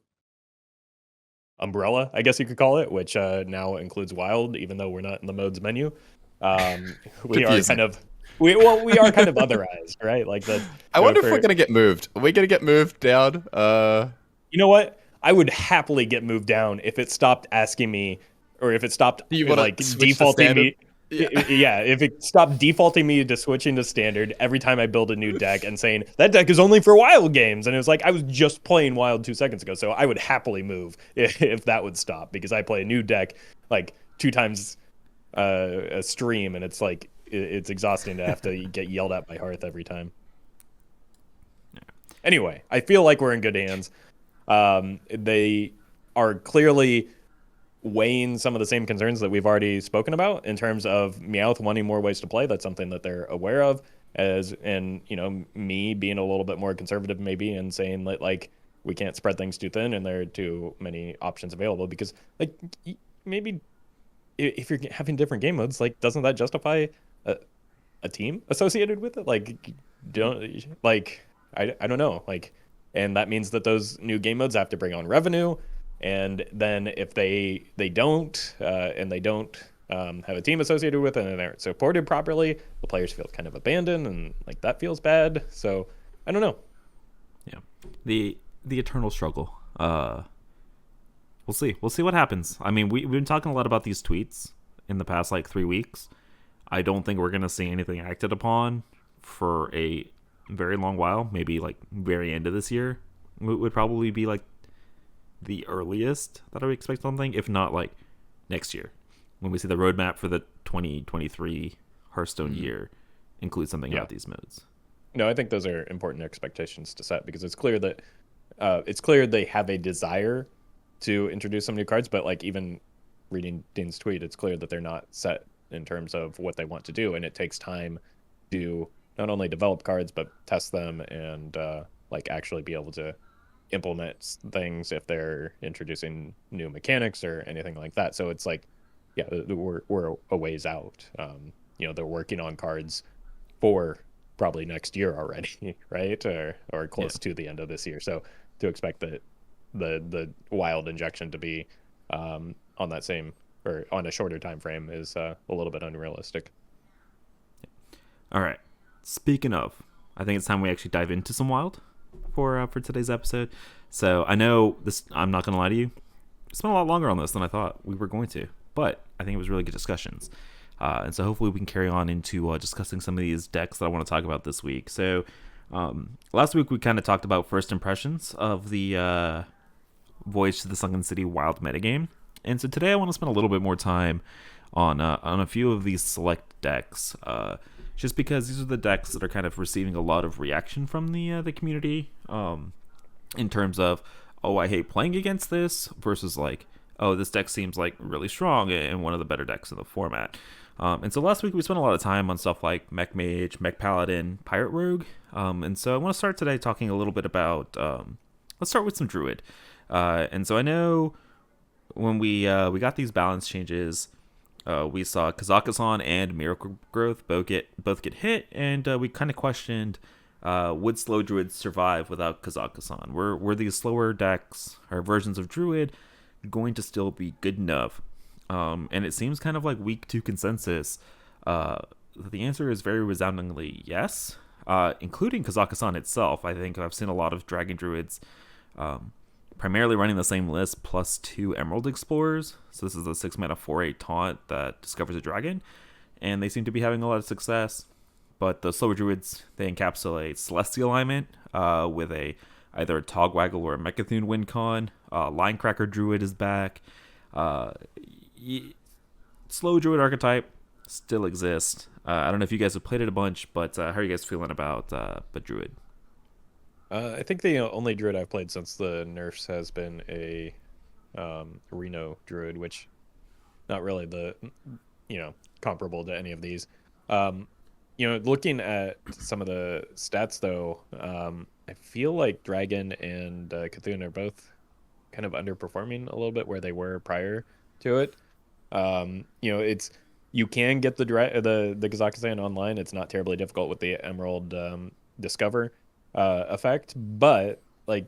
umbrella, I guess you could call it, which now includes wild, even though we're not in the modes menu. We are Confusing. kind of we are kind of otherized, right? Like the I wonder if for we're gonna get moved. Are we gonna get moved down? you know what? I would happily get moved down if it stopped asking me, or if it stopped Do you want like to switch to defaulting standard? me. Yeah. Yeah, if it stopped defaulting me to switching to standard every time I build a new deck and saying that deck is only for wild games, and it was like I was just playing wild 2 seconds ago, so I would happily move if that would stop because I play a new deck like 2 times a stream, and it's like it's exhausting to have to get yelled at by Hearth every time. Anyway, I feel like we're in good hands. They are clearly weighing some of the same concerns that we've already spoken about in terms of Meowth wanting more ways to play. That's something that they're aware of, and me being a little bit more conservative maybe and saying that like we can't spread things too thin and there are too many options available because like maybe if you're having different game modes, like doesn't that justify a team associated with it? Like don't like I don't know, like, and that means that those new game modes have to bring on revenue, and then if they don't and they don't have a team associated with it and they aren't supported properly, the players feel kind of abandoned and like that feels bad. So I don't know. Yeah, the eternal struggle. We'll see what happens. I mean, we've been talking a lot about these tweets in the past like 3 weeks. I don't think we're gonna see anything acted upon for a very long while. Maybe like very end of this year would probably be like the earliest that I would expect something, if not like next year when we see the roadmap for the 2023 Hearthstone year include something about these modes. No, I think those are important expectations to set because it's clear they have a desire to introduce some new cards, but like even reading Dean's tweet, it's clear that they're not set in terms of what they want to do, and it takes time to not only develop cards but test them and like actually be able to implement things if they're introducing new mechanics or anything like that. So it's like, yeah, we're a ways out. They're working on cards for probably next year already, right? Or close to the end of this year. So to expect the wild injection to be on that same or on a shorter time frame is a little bit unrealistic. All right. Speaking of, I think it's time we actually dive into some wild for today's episode. So I know this. I'm not gonna lie to you. We spent a lot longer on this than I thought we were going to, but I think it was really good discussions. And so hopefully we can carry on into discussing some of these decks that I want to talk about this week. So last week we kind of talked about first impressions of the Voyage to the Sunken City wild metagame. And so today I want to spend a little bit more time on a few of these select decks, just because these are the decks that are kind of receiving a lot of reaction from the community, in terms of, oh, I hate playing against this, versus like, oh, this deck seems like really strong and one of the better decks in the format. And so last week we spent a lot of time on stuff like Mech Mage, Mech Paladin, Pirate Rogue. And so I want to start today talking a little bit about, let's start with some Druid. And so I know when we got these balance changes, we saw Kazakhstan and Miracle Growth both get hit, and we kind of questioned, would slow Druids survive without Kazakhstan? Were these slower decks or versions of Druid going to still be good enough? And it seems kind of like week 2 consensus. The answer is very resoundingly yes, including Kazakhstan itself. I think I've seen a lot of Dragon Druids primarily running the same list plus 2 Emerald Explorers. So this is a 6-mana 4/8 taunt that discovers a dragon, and they seem to be having a lot of success. But the slower Druids, they encapsulate Celestial Alignment with either a Togwaggle or a Mechathune win con. Linecracker Druid is back. Slow Druid archetype still exists. I don't know if you guys have played it a bunch, but how are you guys feeling about Druid? I think the only Druid I've played since the nerfs has been a Reno Druid, which not really the comparable to any of these. Looking at some of the stats though, I feel like Dragon and Cthulhu are both kind of underperforming a little bit where they were prior to it. It's you can get the Kazakhstan online. It's not terribly difficult with the Emerald Discover effect, but like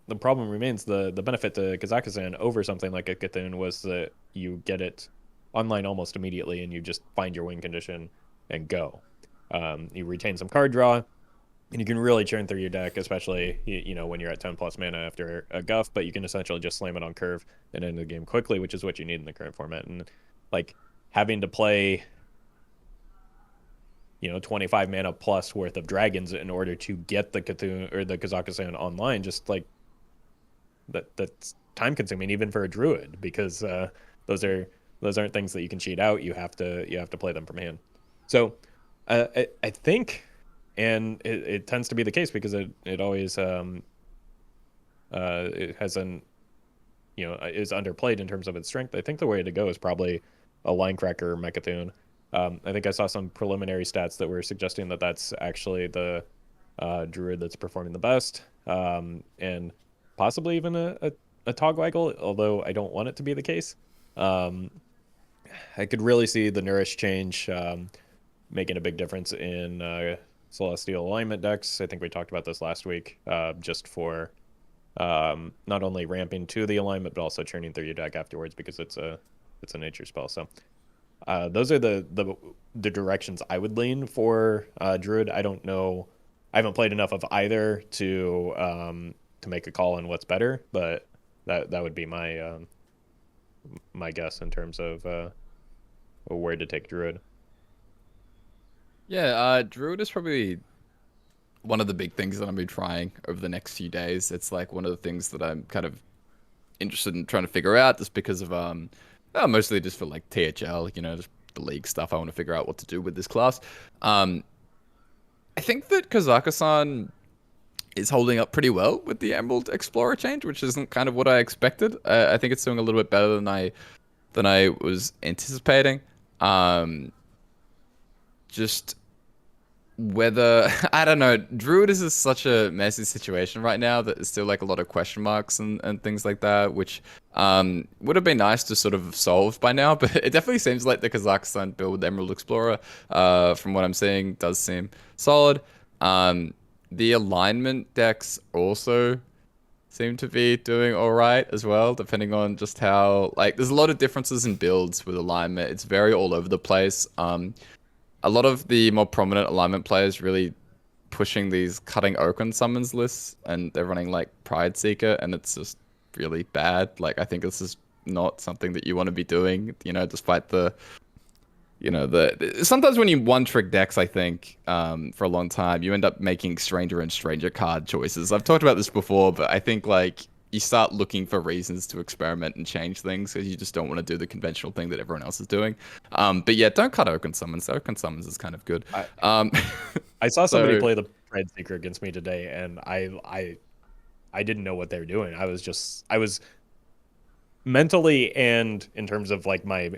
the problem remains the benefit to Kazakhstan over something like a Cthulhu was that you get it online almost immediately and you just find your win condition and go. You retain some card draw and you can really churn through your deck, especially when you're at 10 plus mana after a guff, but you can essentially just slam it on curve and end the game quickly, which is what you need in the current format. And like having to play 25 mana plus worth of dragons in order to get the Cthulhu or the Kazakhstan online, just like that's time consuming even for a Druid, because those aren't things that you can cheat out. You have to play them from hand. So I think, and it tends to be the case because it always it has is underplayed in terms of its strength. I think the way to go is probably a Linecracker or Mechathune. I think I saw some preliminary stats that were suggesting that that's actually the Druid that's performing the best, and possibly even a Togwaggle, although I don't want it to be the case. I could really see the Nourish change making a big difference in Celestial Alignment decks. I think we talked about this last week, just for not only ramping to the alignment, but also churning through your deck afterwards because it's a nature spell. So those are the directions I would lean for Druid. I don't know. I haven't played enough of either to make a call on what's better, but that would be my my guess in terms of where to take Druid. Yeah, Druid is probably one of the big things that I'll be trying over the next few days. It's like one of the things that I'm kind of interested in trying to figure out, just because of mostly just for like THL, just the league stuff. I want to figure out what to do with this class. I think that Kazakhstan is holding up pretty well with the Emerald Explorer change, which isn't kind of what I expected. I think it's doing a little bit better than I was anticipating. Just whether I don't know, Druid is just such a messy situation right now that there's still like a lot of question marks and things like that, which would have been nice to sort of have solved by now. But it definitely seems like the Kazakhstan build with Emerald Explorer, from what I'm seeing, does seem solid. The alignment decks also seem to be doing all right as well, depending on just how, like, there's a lot of differences in builds with alignment. It's very all over the place. A lot of the more prominent alignment players really pushing these cutting Oaken summons lists, and they're running like Pride Seeker, and it's just really bad. Like, I think this is not something that you want to be doing, you know, despite the, you know, sometimes when you one trick decks, I think, for a long time, you end up making stranger and stranger card choices. I've talked about this before, but I think like you start looking for reasons to experiment and change things because you just don't want to do the conventional thing that everyone else is doing. But yeah, don't cut Oaken Summons. Oaken Summons is kind of good. I saw somebody play the Pride Seeker against me today, and I didn't know what they were doing. I was mentally and in terms of like my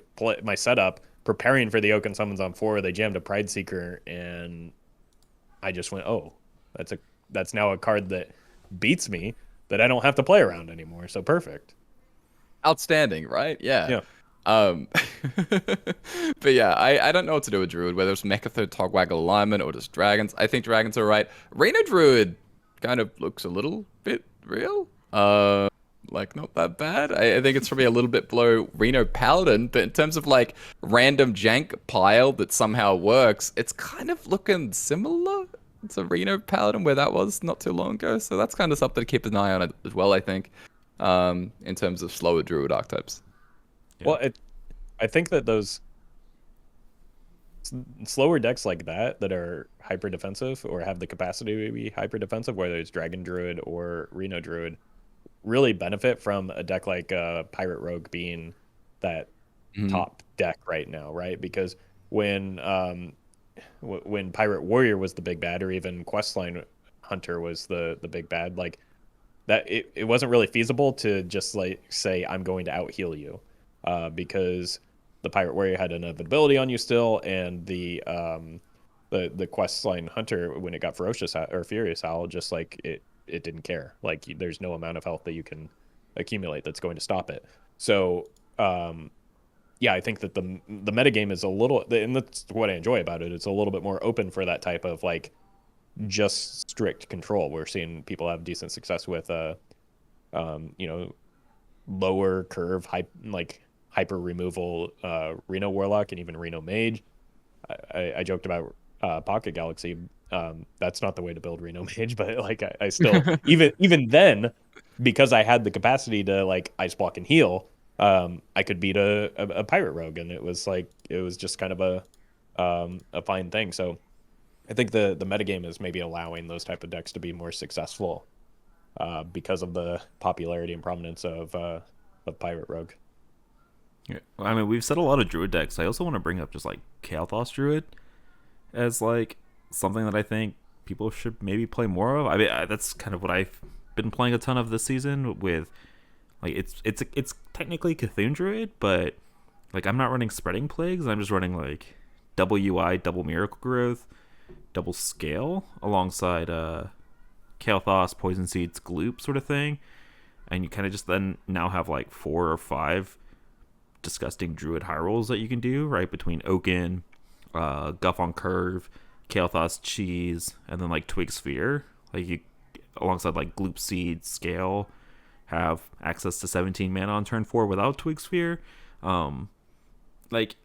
setup preparing for the Oaken Summons on 4. They jammed a Pride Seeker, and I just went, oh, that's now a card that beats me that I don't have to play around anymore. So perfect. Outstanding, right? Yeah. Yeah. But yeah, I don't know what to do with Druid, whether it's Mechazard, Togwaggle alignment, or just Dragons. I think Dragons are right. Reno Druid kind of looks a little bit real. Like, not that bad. I think it's probably a little bit below Reno Paladin, but in terms of like random jank pile that somehow works, it's kind of looking similar to Reno Paladin where that was not too long ago. So that's kind of something to keep an eye on as well, I think, in terms of slower Druid archetypes. Yeah. Well, I think that those slower decks like that are hyper defensive or have the capacity to be hyper defensive, whether it's Dragon Druid or Reno Druid, really benefit from a deck like Pirate Rogue being that top deck right now, right? Because when Pirate Warrior was the big bad, or even Questline Hunter was the big bad, like that, it wasn't really feasible to just like say I'm going to out heal you, because the Pirate Warrior had an inevitability on you still, and the Questline Hunter, when it got Ferocious or Furious Howl, just like it didn't care. Like, there's no amount of health that you can accumulate that's going to stop it. So yeah, I think that the metagame is a little, and that's what I enjoy about it, it's a little bit more open for that type of like just strict control. We're seeing people have decent success with you know, lower curve hyper removal Reno Warlock and even Reno Mage. I joked about Pocket Galaxy. That's not the way to build Reno Mage, but like I still even then, because I had the capacity to like ice block and heal, I could beat a Pirate Rogue, and it was just kind of a fine thing. So I think the metagame is maybe allowing those type of decks to be more successful because of the popularity and prominence of Pirate Rogue. Yeah. I mean, we've said a lot of Druid decks. I also want to bring up just like Kael'thas Druid as like something that I think people should maybe play more of. I mean, that's kind of what I've been playing a ton of this season with. Like, it's technically Cthulhu Druid, but like I'm not running Spreading Plagues. I'm just running like double UI, double Miracle Growth, double Scale alongside Kael'thas, Poison Seeds, Gloop sort of thing, and you kind of just then now have like 4 or 5 disgusting Druid high rolls that you can do, right, between Oaken, Guff on Curve, Kael'thas Cheese, and then like Twig Sphere. Like, you alongside like Gloop Seed, Scale, have access to 17 mana on turn 4 without Twig Sphere. Like,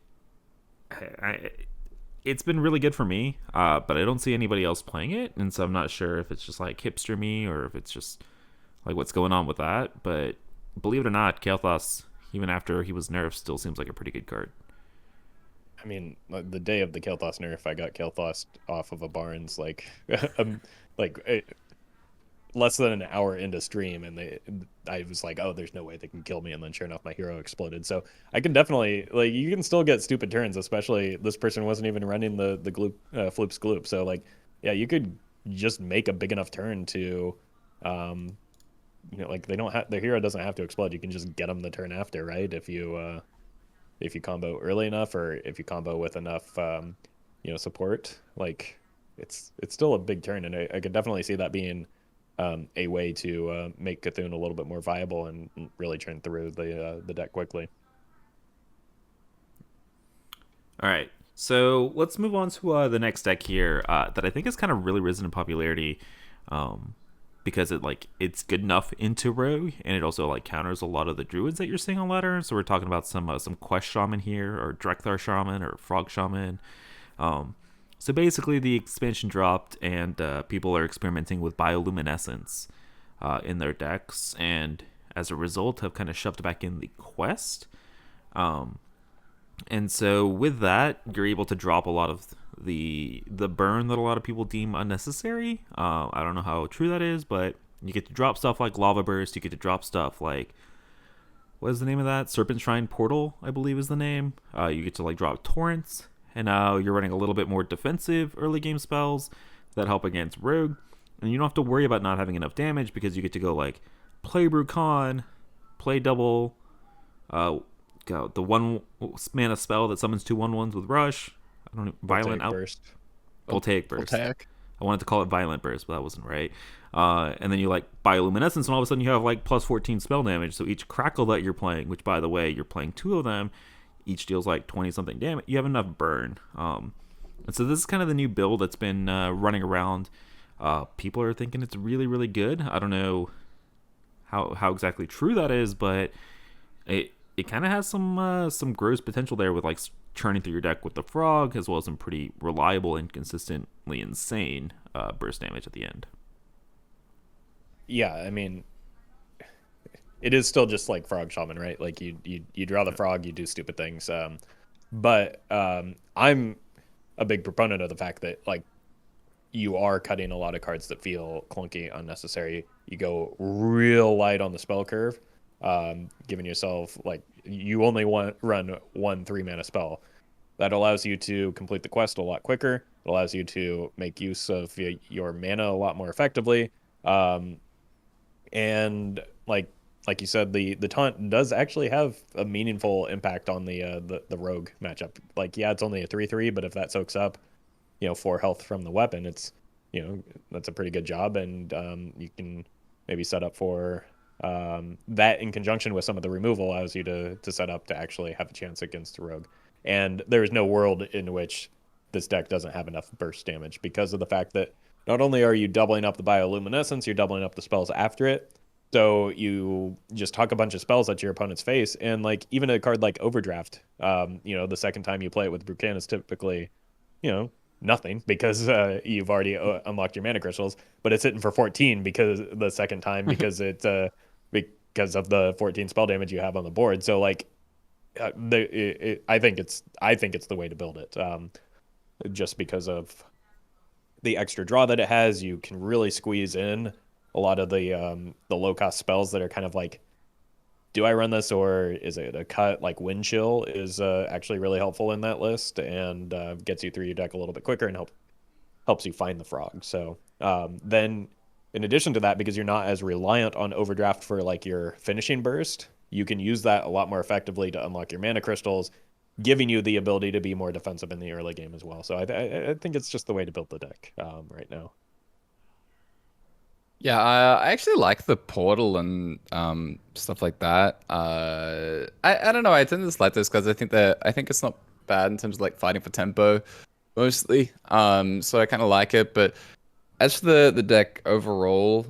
it's been really good for me, but I don't see anybody else playing it, and so I'm not sure if it's just like hipster me or if it's just like what's going on with that. But believe it or not, Kael'thas, even after he was nerfed, still seems like a pretty good card. I mean, the day of the Kael'thas nerf, I got Kael'thas off of a Barnes like less than an hour into stream, and I was like, oh, there's no way they can kill me, and then sure enough, my hero exploded. So I can definitely, like, you can still get stupid turns, especially this person wasn't even running the gloop Floop's Gloop. So like, yeah, you could just make a big enough turn to you know, like, their hero doesn't have to explode. You can just get them the turn after, right? If you combo early enough, or if you combo with enough you know, support. Like, it's still a big turn, and I could definitely see that being a way to make Cthulhu a little bit more viable and really turn through the deck quickly. All right, so let's move on to the next deck here that I think has kind of really risen in popularity, because it's good enough into Rogue, and it also like counters a lot of the Druids that you're seeing on ladder. So we're talking about some Quest Shaman here, or Drekthar Shaman, or Frog Shaman. So basically, the expansion dropped, and people are experimenting with bioluminescence in their decks, and as a result, have kind of shoved back in the quest. And so with that, you're able to drop a lot of the burn that a lot of people deem unnecessary. I don't know how true that is, but you get to drop stuff like Lava Burst. You get to drop stuff like, what is the name of that? Serpent Shrine Portal, I believe is the name. You get to like drop Torrents. And now you're running a little bit more defensive early game spells that help against Rogue. And you don't have to worry about not having enough damage, because you get to go like play Brucon, play double, the 1 mana spell that summons 2 1/1s with Rush. I don't know, Violent Burst. Voltaic Burst. Voltaic. I wanted to call it Violent Burst, but that wasn't right. And then you like Bioluminescence, and all of a sudden you have like plus 14 spell damage. So each crackle that you're playing, which by the way, you're playing 2 of them, each deals like 20 something damage. You have enough burn. And so this is kind of the new build that's been running around. People are thinking it's really, really good. I don't know how exactly true that is, but it kind of has some gross potential there with like churning through your deck with the frog, as well as some pretty reliable and consistently insane burst damage at the end. Yeah, I mean, it is still just like Frog Shaman, right? Like you draw the frog, you do stupid things. But I'm a big proponent of the fact that like you are cutting a lot of cards that feel clunky, unnecessary. You go real light on the spell curve, giving yourself like you only run 1 3-mana spell. That allows you to complete the quest a lot quicker. It allows you to make use of your mana a lot more effectively. And like you said, the taunt does actually have a meaningful impact on the rogue matchup. Like, yeah, it's only a 3/3, but if that soaks up, 4 health from the weapon, it's that's a pretty good job, and you can maybe set up for that in conjunction with some of the removal allows you to set up to actually have a chance against the rogue. And there is no world in which this deck doesn't have enough burst damage, because of the fact that not only are you doubling up the bioluminescence, you're doubling up the spells after it. So you just huck a bunch of spells at your opponent's face, and like even a card like Overdraft, the second time you play it with Brucan is typically, nothing, because you've already unlocked your mana crystals, but it's hitting for 14 because the second time because because of the 14 spell damage you have on the board. So like, I think it's the way to build it, just because of the extra draw that it has. You can really squeeze in a lot of the low cost spells that are kind of like, do I run this or is it a cut? Like Wind Chill is actually really helpful in that list, and gets you through your deck a little bit quicker and helps you find the frog. So then in addition to that, because you're not as reliant on Overdraft for like your finishing burst, you can use that a lot more effectively to unlock your mana crystals, giving you the ability to be more defensive in the early game as well. So I think it's just the way to build the deck right now. Yeah, I actually like the portal and stuff like that. I don't know. I tend to dislike this because I think it's not bad in terms of like fighting for tempo, mostly. So I kind of like it. But as for the deck overall,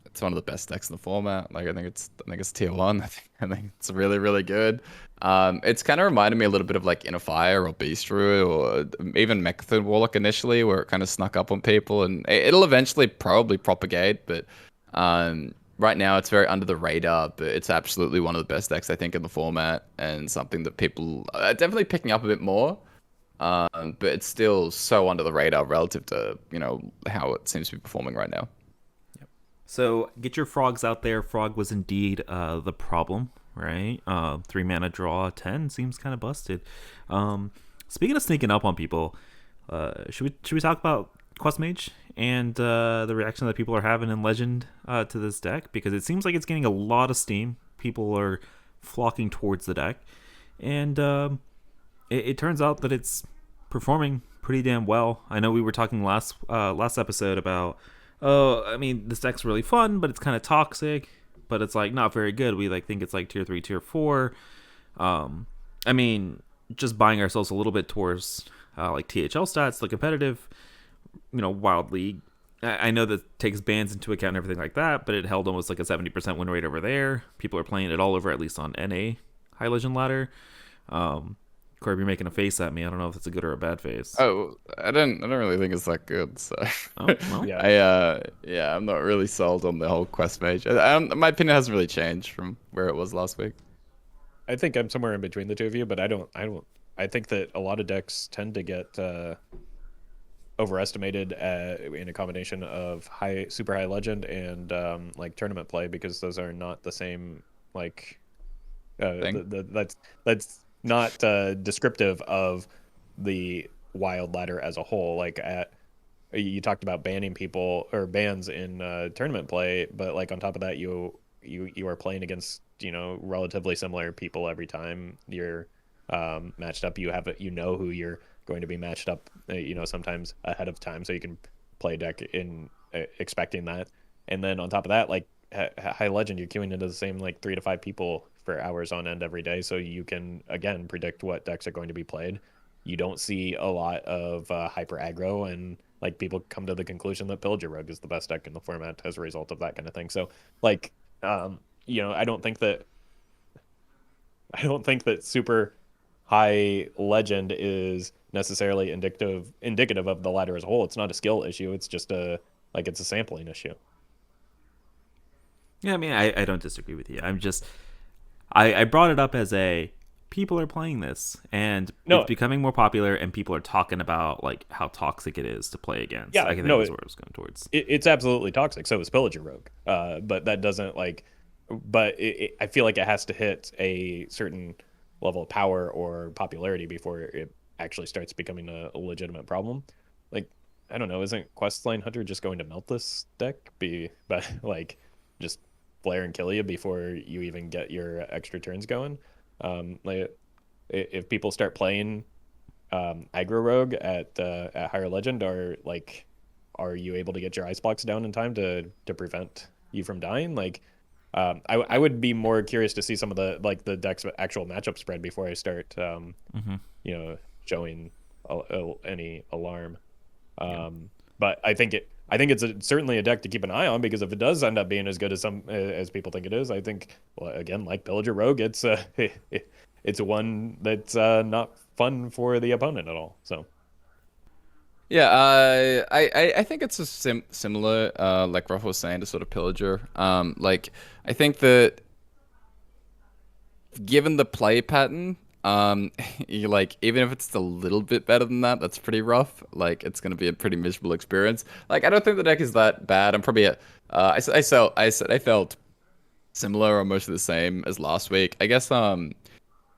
it's one of the best decks in the format. Like I think it's tier 1. I think it's really, really good. It's kind of reminded me a little bit of like Inner Fire or Beast Druid or even Mechthon Warlock initially, where it kind of snuck up on people, and it'll eventually probably propagate. But right now it's very under the radar. But it's absolutely one of the best decks I think in the format, and something that people are definitely picking up a bit more. But it's still so under the radar relative to how it seems to be performing right now. So get your frogs out there. Frog was indeed the problem, right? 3 mana draw 10 seems kind of busted. Speaking of sneaking up on people, should we talk about Quest Mage and the reaction that people are having in Legend to this deck? Because it seems like it's getting a lot of steam. People are flocking towards the deck, and it turns out that it's performing pretty damn well. I know we were talking last episode about, oh, I mean, this deck's really fun, but it's kind of toxic, but it's like not very good. We like think it's like tier 3, tier 4. I mean, just buying ourselves a little bit towards like THL stats, the competitive, wild league. I know that takes bans into account and everything like that, but it held almost like a 70% win rate over there. People are playing it all over, at least on NA High Legend ladder. Corb, you're making a face at me. I don't know if it's a good or a bad face. Oh, I don't really think it's that good. So Oh, well. yeah, I'm not really sold on the whole quest mage. My opinion hasn't really changed from where it was last week. I think I'm somewhere in between the two of you, but I think that a lot of decks tend to get overestimated in a combination of super high legend and like tournament play, because those are not the same, like that's not descriptive of the wild ladder as a whole. Like you talked about banning people or bans in tournament play, but like on top of that, you are playing against relatively similar people every time you're matched up. You who you're going to be matched up sometimes ahead of time, so you can play a deck in expecting that. And then on top of that, like high legend, you're queuing into the same like 3 to 5 people for hours on end every day, so you can again predict what decks are going to be played. You don't see a lot of hyper aggro, and like people come to the conclusion that Pillager Rogue is the best deck in the format as a result of that kind of thing. So like I don't think that super high legend is necessarily indicative of the ladder as a whole. It's not a skill issue. It's just it's a sampling issue. Yeah, I mean, I don't disagree with you. I'm just, I brought it up as people are playing this, and it's becoming more popular, and people are talking about like how toxic it is to play against. Yeah, I think that's where I was going towards. It's absolutely toxic. So is Pillager Rogue. But that doesn't I feel like it has to hit a certain level of power or popularity before it actually starts becoming a legitimate problem. Like, I don't know, isn't Questline Hunter just going to melt this deck? But like just flare and kill you before you even get your extra turns going. If people start playing aggro rogue at higher legend, are you able to get your ice blocks down in time to prevent you from dying? Like, I would be more curious to see some of the deck's actual matchup spread before I start showing any alarm. But I think it's certainly a deck to keep an eye on, because if it does end up being as good as people think it is, I think, well, again, like Pillager Rogue, it's one that's not fun for the opponent at all. So. Yeah, I think it's a similar, like Roffle was saying, to sort of Pillager. I think that given the play pattern, even if it's a little bit better than that, that's pretty rough. Like, it's gonna be a pretty miserable experience. Like, I don't think the deck is that bad. I'm probably I felt similar or mostly the same as last week. I guess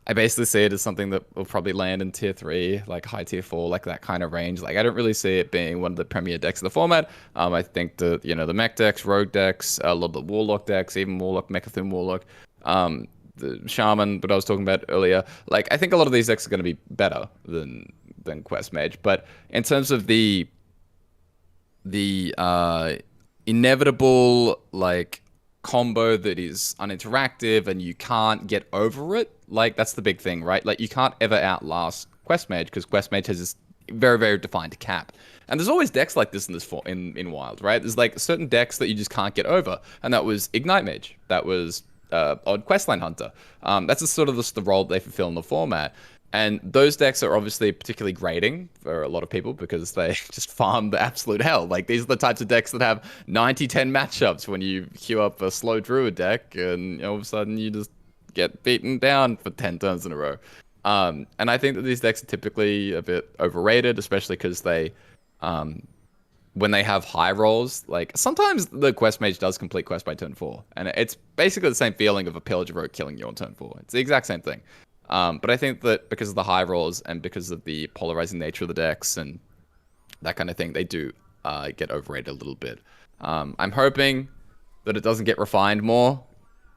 I basically see it as something that will probably land in tier 3, like high tier 4, like that kind of range. Like, I don't really see it being one of the premier decks of the format. I think the mech decks, rogue decks, a lot of the warlock decks, even warlock, Mechathune warlock, the Shaman that I was talking about earlier. Like, I think a lot of these decks are going to be better than Quest Mage. But in terms of the inevitable, like, combo that is uninteractive and you can't get over it, like, that's the big thing, right? Like, you can't ever outlast Quest Mage, because Quest Mage has this very, very defined cap. And there's always decks like this in Wild, right? There's like certain decks that you just can't get over, and that was Ignite Mage. That was Odd Questline Hunter. That's just sort of the role they fulfill in the format. And those decks are obviously particularly grating for a lot of people because they just farm the absolute hell. Like, these are the types of decks that have 90-10 matchups when you queue up a slow Druid deck, and all of a sudden you just get beaten down for 10 turns in a row. And I think that these decks are typically a bit overrated, especially because they, when they have high rolls, like, sometimes the Quest Mage does complete quest by turn 4. And it's basically the same feeling of a Pillager Rogue killing you on turn 4. It's the exact same thing. But I think that because of the high rolls and because of the polarizing nature of the decks and that kind of thing, they do get overrated a little bit. I'm hoping that it doesn't get refined more.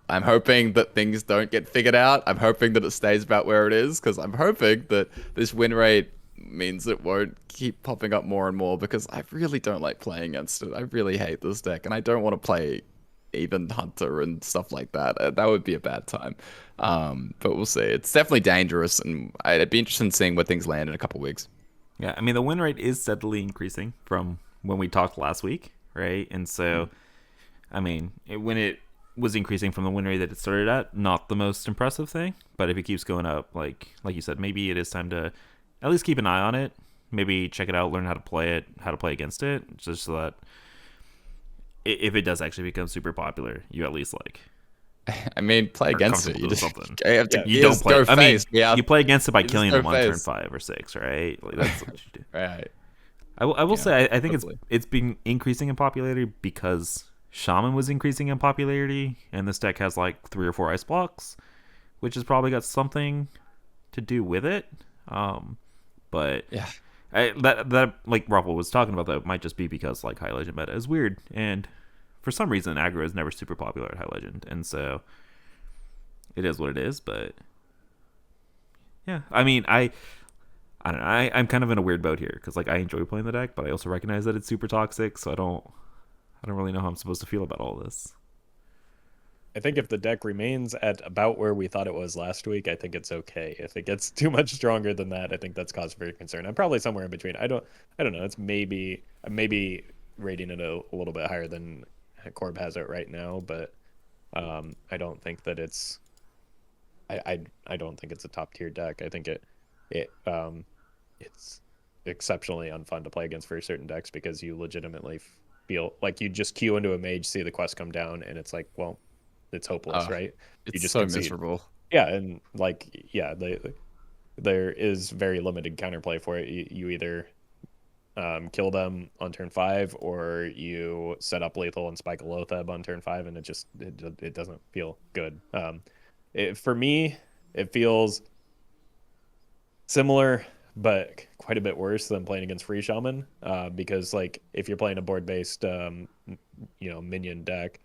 I'm hoping that things don't get figured out. I'm hoping that it stays about where it is, because I'm hoping that this win rate means it won't keep popping up more and more because I really don't like playing against it. I really hate this deck, and I don't want to play even Hunter and stuff like that. That would be a bad time. But we'll see. It's definitely dangerous, and I'd be interested in seeing where things land in a couple weeks. Yeah, I mean, the win rate is steadily increasing from when we talked last week, right? And so, I mean, when it was increasing from the win rate that it started at, not the most impressive thing. But if it keeps going up, like you said, maybe it is time to at least keep an eye on it. Maybe check it out, learn how to play it, how to play against it, just so that if it does actually become super popular, you at least like. I mean, play against it. You just something. you have to You don't play. I mean, yeah. you play against it by You just killing go them on turn face. 5 or 6, right? Like that's what you do. Right. I will say I think hopefully. it's been increasing in popularity because Shaman was increasing in popularity, and this deck has like 3 or 4 ice blocks, which has probably got something to do with it. But Yeah. that like Roffle was talking about, that might just be because like High Legend meta is weird, and for some reason aggro is never super popular at High Legend, and so it is what it is. But yeah, I mean, I don't know. I'm kind of in a weird boat here because like I enjoy playing the deck, but I also recognize that it's super toxic, so I don't really know how I'm supposed to feel about all this. I think if the deck remains at about where we thought it was last week, I think it's okay. If it gets too much stronger than that, I think that's cause for concern. I'm probably somewhere in between. I don't know. It's maybe rating it a little bit higher than Corb has it right now, but I don't think that it's I don't think it's a top tier deck. I think it's exceptionally unfun to play against for certain decks because you legitimately feel like you just queue into a mage, see the quest come down, and it's like, well, it's hopeless, right? It's You just so concede. miserable. Yeah, and like, yeah, there is very limited counterplay for it. You either kill them on turn 5, or you set up lethal and spike a Loatheb on turn 5, and it doesn't feel good. For me, it feels similar, but quite a bit worse than playing against Free Shaman, because like if you're playing a board-based, minion deck,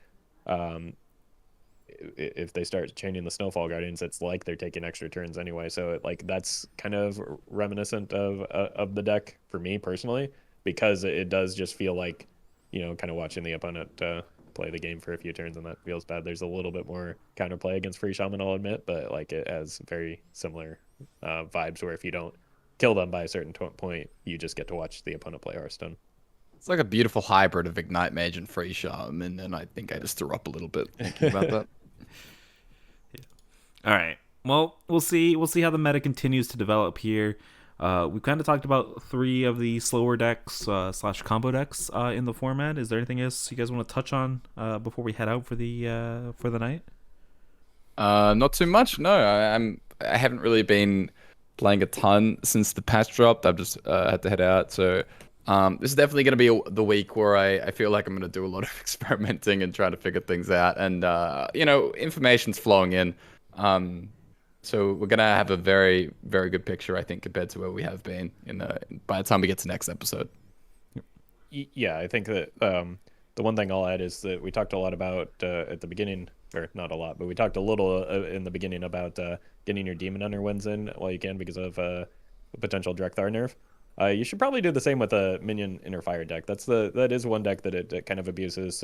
if they start chaining the Snowfall Guardians, it's like they're taking extra turns anyway. So that's kind of reminiscent of the deck for me personally, because it does just feel like, kind of watching the opponent play the game for a few turns, and that feels bad. There's a little bit more counterplay against Free Shaman, I'll admit, but like it has very similar vibes where if you don't kill them by a certain point, you just get to watch the opponent play Hearthstone. It's like a beautiful hybrid of Ignite Mage and Free Shaman, and I think I just threw up a little bit thinking about that. All right. Well, we'll see. We'll see how the meta continues to develop here. We've kind of talked about 3 of the slower decks / combo decks in the format. Is there anything else you guys want to touch on before we head out for the night? Not too much. No, I haven't really been playing a ton since the patch dropped. I've just had to head out. So this is definitely going to be the week where I feel like I'm going to do a lot of experimenting and trying to figure things out. And information's flowing in. So we're gonna have a very, very good picture, I think, compared to where we have been by the time we get to next episode. Yeah, I think that the one thing I'll add is that we talked a lot about at the beginning, or not a lot, but we talked a little in the beginning about getting your Demon Hunter wins in while you can because of a potential Drekthar nerf. You should probably do the same with a Minion Inner Fire deck. That is one deck that it kind of abuses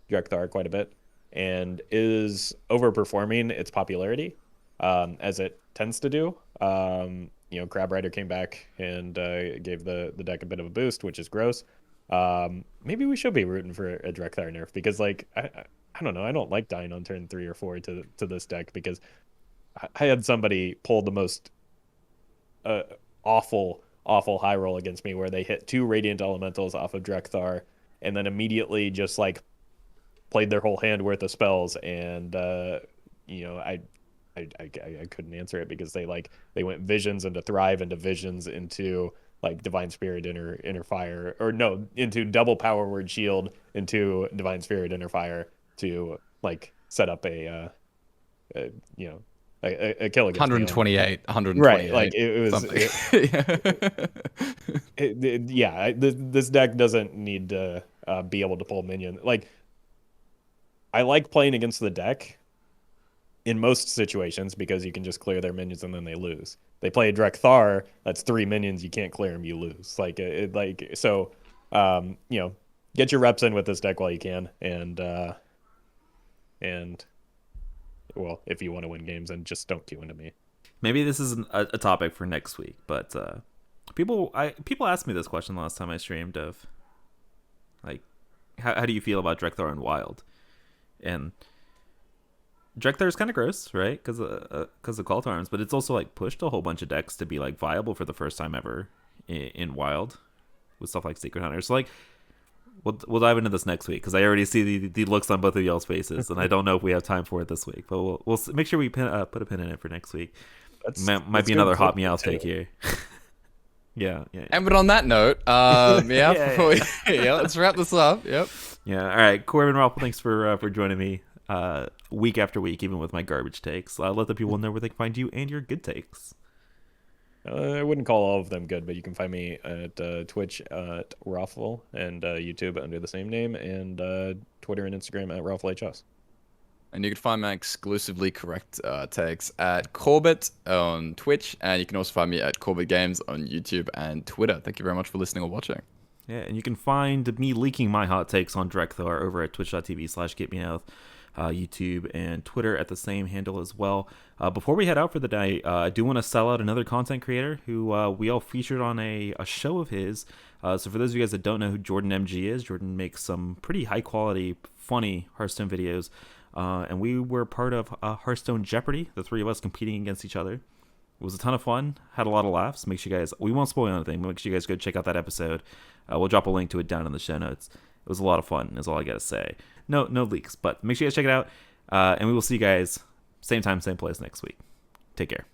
Drekthar quite a bit and is overperforming its popularity, as it tends to do. Crab Rider came back and gave the deck a bit of a boost, which is gross. Maybe we should be rooting for a Drekthar nerf because, like, I don't know, I don't like dying on turn 3 or 4 to this deck because I had somebody pull the most awful high roll against me where they hit 2 Radiant Elementals off of Drekthar and then immediately just like played their whole hand worth of spells, and I couldn't answer it because they went Visions into Thrive into Visions into like Divine Spirit inner Fire, or no, into double Power Word Shield into Divine Spirit inner Fire to like set up a kill against 128, 128. Right, like it was this deck doesn't need to be able to pull minion. Like, I like playing against the deck in most situations because you can just clear their minions and then they lose. They play a Drekthar, that's 3 minions, you can't clear them, you lose. Get your reps in with this deck while you can, and well, if you want to win games, then just don't queue into me. Maybe this is a topic for next week, but people asked me this question last time I streamed of like how do you feel about Drekthar in Wild? And Drekthar is kind of gross, right? Because of Call to Arms, but it's also like pushed a whole bunch of decks to be like viable for the first time ever in Wild with stuff like Secret Hunter. So like we'll dive into this next week because I already see the looks on both of y'all's faces, and I don't know if we have time for it this week, but we'll make sure we put a pin in it for next week. Might be another hot meow take here. Yeah. And but on that note, let's wrap this up. Yep. Yeah. All right, Corbin, Roffle, thanks for joining me week after week, even with my garbage takes. Let the people know where they can find you and your good takes. I wouldn't call all of them good, but you can find me at Twitch at Roffle and YouTube under the same name, and Twitter and Instagram at RoffleHS. And you can find my exclusively correct takes at Corbett on Twitch, and you can also find me at Corbettgames on YouTube and Twitter. Thank you very much for listening or watching. Yeah, and you can find me leaking my hot takes on Drekthar over at twitch.tv/getmeout, YouTube and Twitter at the same handle as well. Before we head out for the day, I do want to sell out another content creator who we all featured on a show of his. So for those of you guys that don't know who Jordan MG is, Jordan makes some pretty high quality, funny Hearthstone videos. And we were part of Hearthstone Jeopardy, the three of us competing against each other. It was a ton of fun, had a lot of laughs. Make sure you guys, we won't spoil anything, but make sure you guys go check out that episode. We'll drop a link to it down in the show notes. It was a lot of fun, is all I gotta say. No leaks, but make sure you guys check it out. And we will see you guys same time, same place next week. Take care.